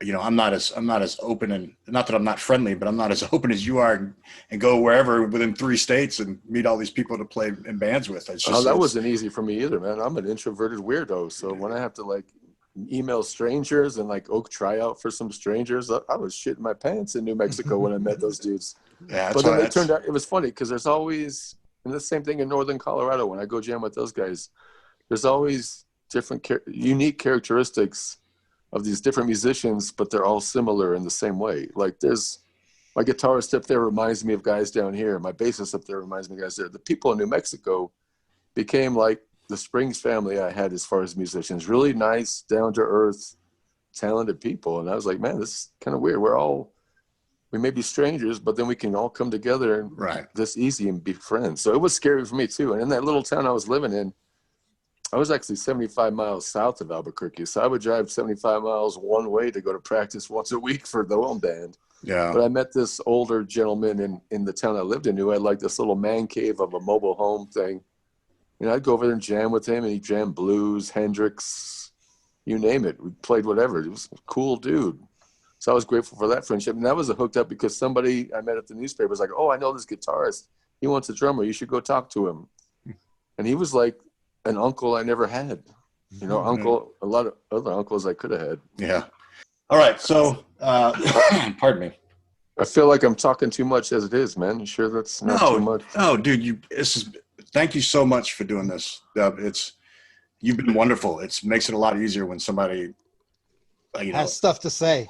I'm not as open, and not that I'm not friendly, but I'm not as open as you are, and go wherever within 3 states and meet all these people to play in bands with. That wasn't easy for me either, man. I'm an introverted weirdo. So when I have to like email strangers and like try out for some strangers, I was shitting my pants in New Mexico when I met those dudes. Yeah, but then it turned out, it was funny because there's always, and the same thing in Northern Colorado, when I go jam with those guys, there's always different unique characteristics of these different musicians, but they're all similar in the same way. Like there's my guitarist up there reminds me of guys down here. My bassist up there reminds me of guys there. The people in New Mexico became like the Springs family I had as far as musicians. Really nice, down to earth, talented people. And I was like, man, this is kind of weird. We may be strangers, but then we can all come together and this easy and be friends. So it was scary for me too. And in that little town I was living in, I was actually 75 miles south of Albuquerque. So I would drive 75 miles one way to go to practice once a week for the own band. Yeah. But I met this older gentleman in the town I lived in who had like this little man cave of a mobile home thing. And I'd go over there and jam with him, and he jammed blues, Hendrix, you name it. We played whatever. He was a cool dude. So I was grateful for that friendship. And that was hooked up because somebody I met at the newspaper was like, oh, I know this guitarist. He wants a drummer. You should go talk to him. And he was like an uncle I never had. A lot of other uncles I could have had. Yeah. All right. So, pardon me. I feel like I'm talking too much as it is, man. You sure that's not too much? No, dude, thank you so much for doing this. You've been wonderful. It makes it a lot easier when somebody has stuff to say.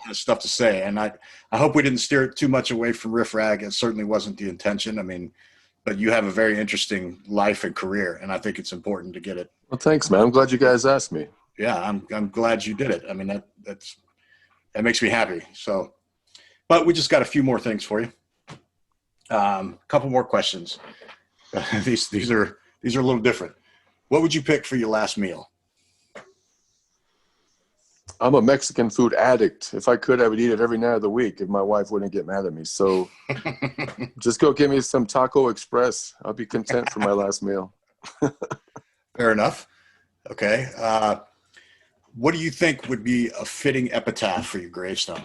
And I hope we didn't steer it too much away from Riff Rag. It certainly wasn't the intention. I mean, but you have a very interesting life and career, and I think it's important to get it. Well, thanks, man. I'm glad you guys asked me. Yeah, I'm glad you did it. I mean, that makes me happy. So, but we just got a few more things for you. A couple more questions. These are a little different. What would you pick for your last meal? I'm a Mexican food addict. If I could, I would eat it every night of the week if my wife wouldn't get mad at me. So just go give me some Taco Express. I'll be content for my last meal. Fair enough. Okay. What do you think would be a fitting epitaph for your gravestone?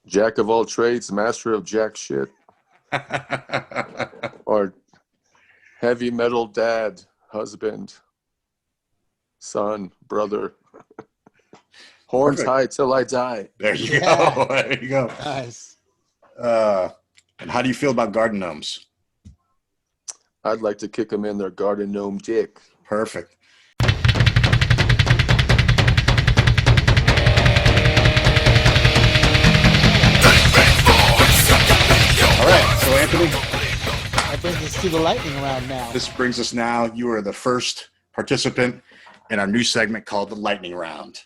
Jack of all trades, master of jack shit. Or heavy metal dad, husband, son, brother. Horns high till I die. There you go. There you go. Nice. And how do you feel about garden gnomes? I'd like to kick them in their garden gnome dick. Perfect. All right, so Anthony, that brings us to the lightning round now. This brings us now. You are the first participant in our new segment called the lightning round.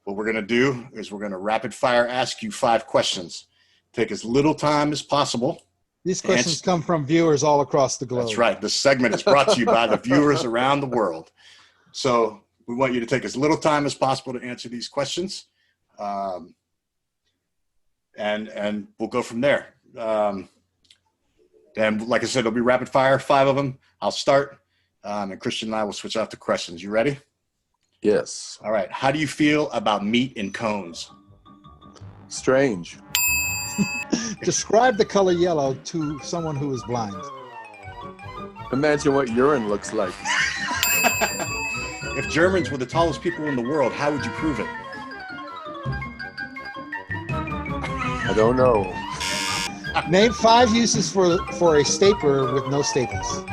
What we're going to do is we're going to rapid fire ask you 5 questions. Take as little time as possible. These questions come from viewers all across the globe. That's right. This segment is brought to you by the viewers around the world. So we want you to take as little time as possible to answer these questions. And we'll go from there. And like I said, it'll be rapid fire, 5 of them. I'll start, and Christian and I will switch off the questions. You ready? Yes. All right. How do you feel about meat in cones? Strange. Describe the color yellow to someone who is blind. Imagine what urine looks like. If Germans were the tallest people in the world, how would you prove it? I don't know. Name 5 uses for a stapler with no staples.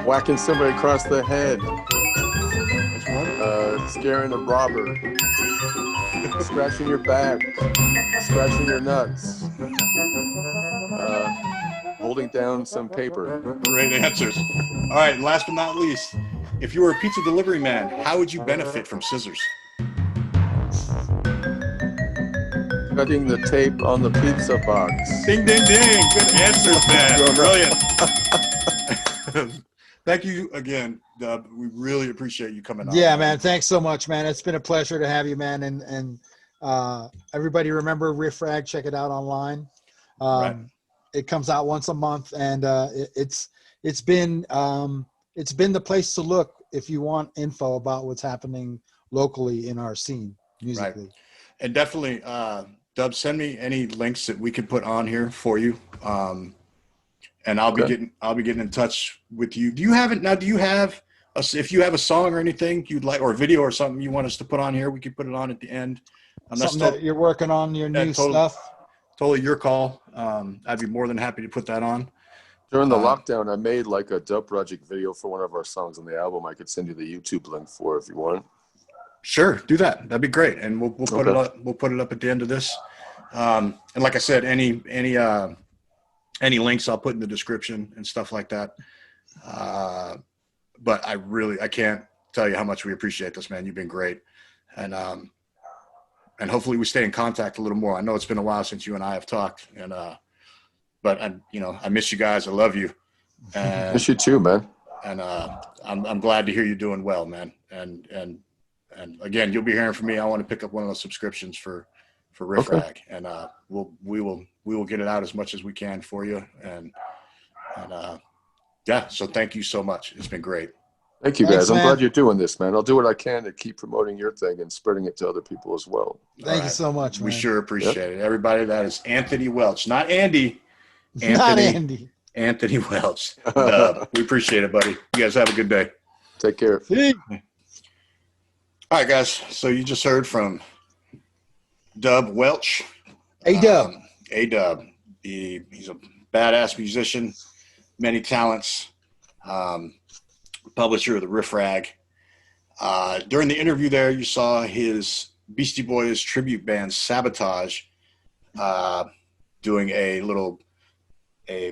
Whacking somebody across the head. That's one. Scaring a robber. Scratching your back. Scratching your nuts. Holding down some paper. Great answers. All right, and last but not least, if you were a pizza delivery man, how would you benefit from scissors? Cutting the tape on the pizza box. Ding, ding, ding. Good answers, man. Brilliant. Thank you again, Dub. We really appreciate you coming on. Yeah, man. Thanks so much, man. It's been a pleasure to have you, man. And everybody remember Riff Rag. Check it out online. Right. It comes out once a month, and it's been the place to look if you want info about what's happening locally in our scene musically. Right. And definitely, Dub, send me any links that we can put on here for you. And I'll be getting in touch with you. Do you have it now? Do you have if you have a song or anything you'd like, or a video or something you want us to put on here, we can put it on at the end. Something that you're working on, your new stuff. Totally your call. I'd be more than happy to put that on. During the lockdown, I made like a Dub Project video for one of our songs on the album. I could send you the YouTube link for if you want. Sure, do that. That'd be great, and we'll put it up. We'll put it up at the end of this. And like I said, any links I'll put in the description and stuff like that. But I can't tell you how much we appreciate this, man. You've been great, and hopefully we stay in contact a little more. I know it's been a while since you and I have talked, and but I miss you guys. I love you. And, miss you too, man. And I'm glad to hear you're doing well, man. And again, you'll be hearing from me. I want to pick up one of those subscriptions for Riff Rag, and we will get it out as much as we can for you. And yeah, so thank you so much. It's been great. Thank you, guys. I'm glad you're doing this, man. I'll do what I can to keep promoting your thing and spreading it to other people as well. Thank you so much, man. We sure appreciate it. Everybody, that is Anthony Welch, not Andy. Not Andy. Anthony Welch. We appreciate it, buddy. You guys have a good day. Take care. See? All right, guys. So you just heard from Dub Welch. A-Dub. A-Dub. He's a badass musician, many talents, publisher of the Riff Rag. During the interview there, you saw his Beastie Boys tribute band, Sabotage, doing a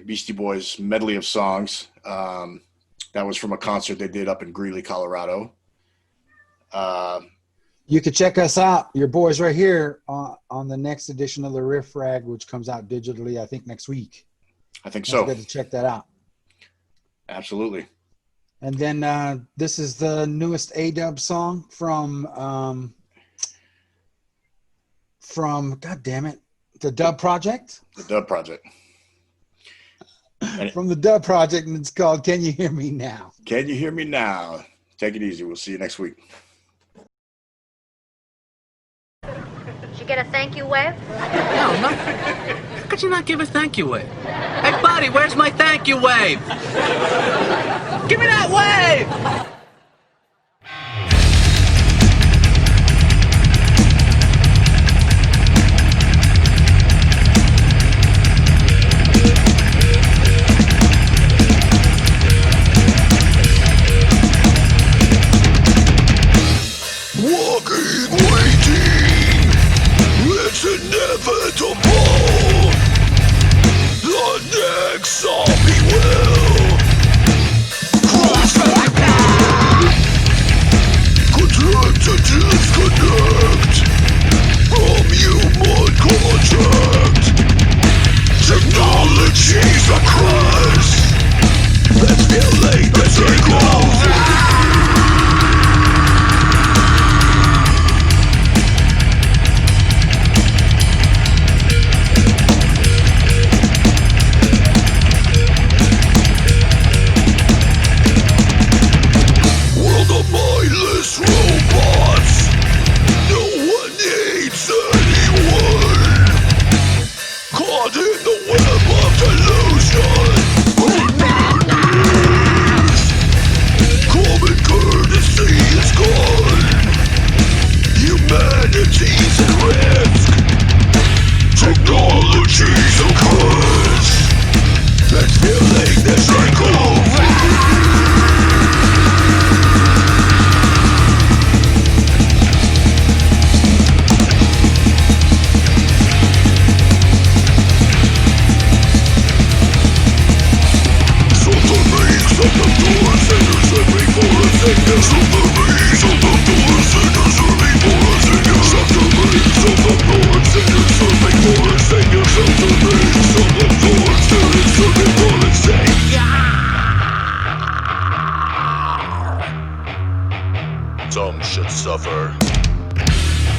Beastie Boys medley of songs. That was from a concert they did up in Greeley, Colorado. You could check us out, your boys right here, on the next edition of the Riff Rag, which comes out digitally, I think, next week. I think so. Don't forget to check that out. Absolutely. And then this is the newest A-Dub song from God damn it, the Dub Project. The Dub Project. From the Dub Project, and it's called "Can You Hear Me Now?" Can you hear me now? Take it easy. We'll see you next week. Did you get a thank you wave? No, no. How could you not give a thank you wave? Hey, buddy, where's my thank you wave? Give me that wave! Walking, waiting, it's inevitable. The next zombie will cruise for the Insanities and risk. Technologies of curse. That's feeling the cycle. Some should suffer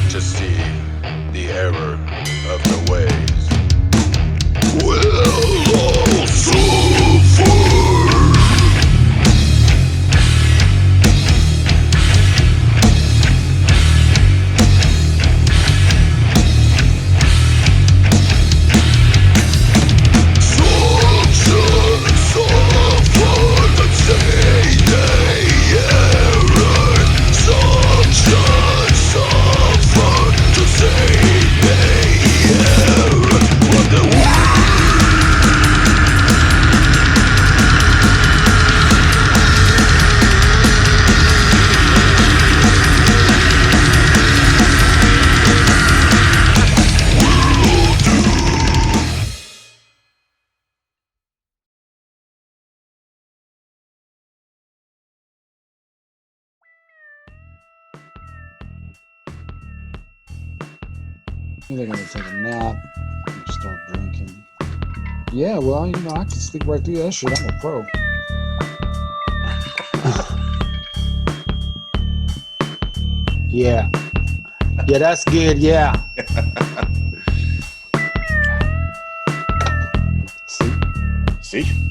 to see the error of their ways. We'll all suffer. They're gonna take a nap and start drinking. Yeah, well, you know, I can sleep right through that shit. I'm a pro. Yeah. Yeah, that's good. Yeah. See?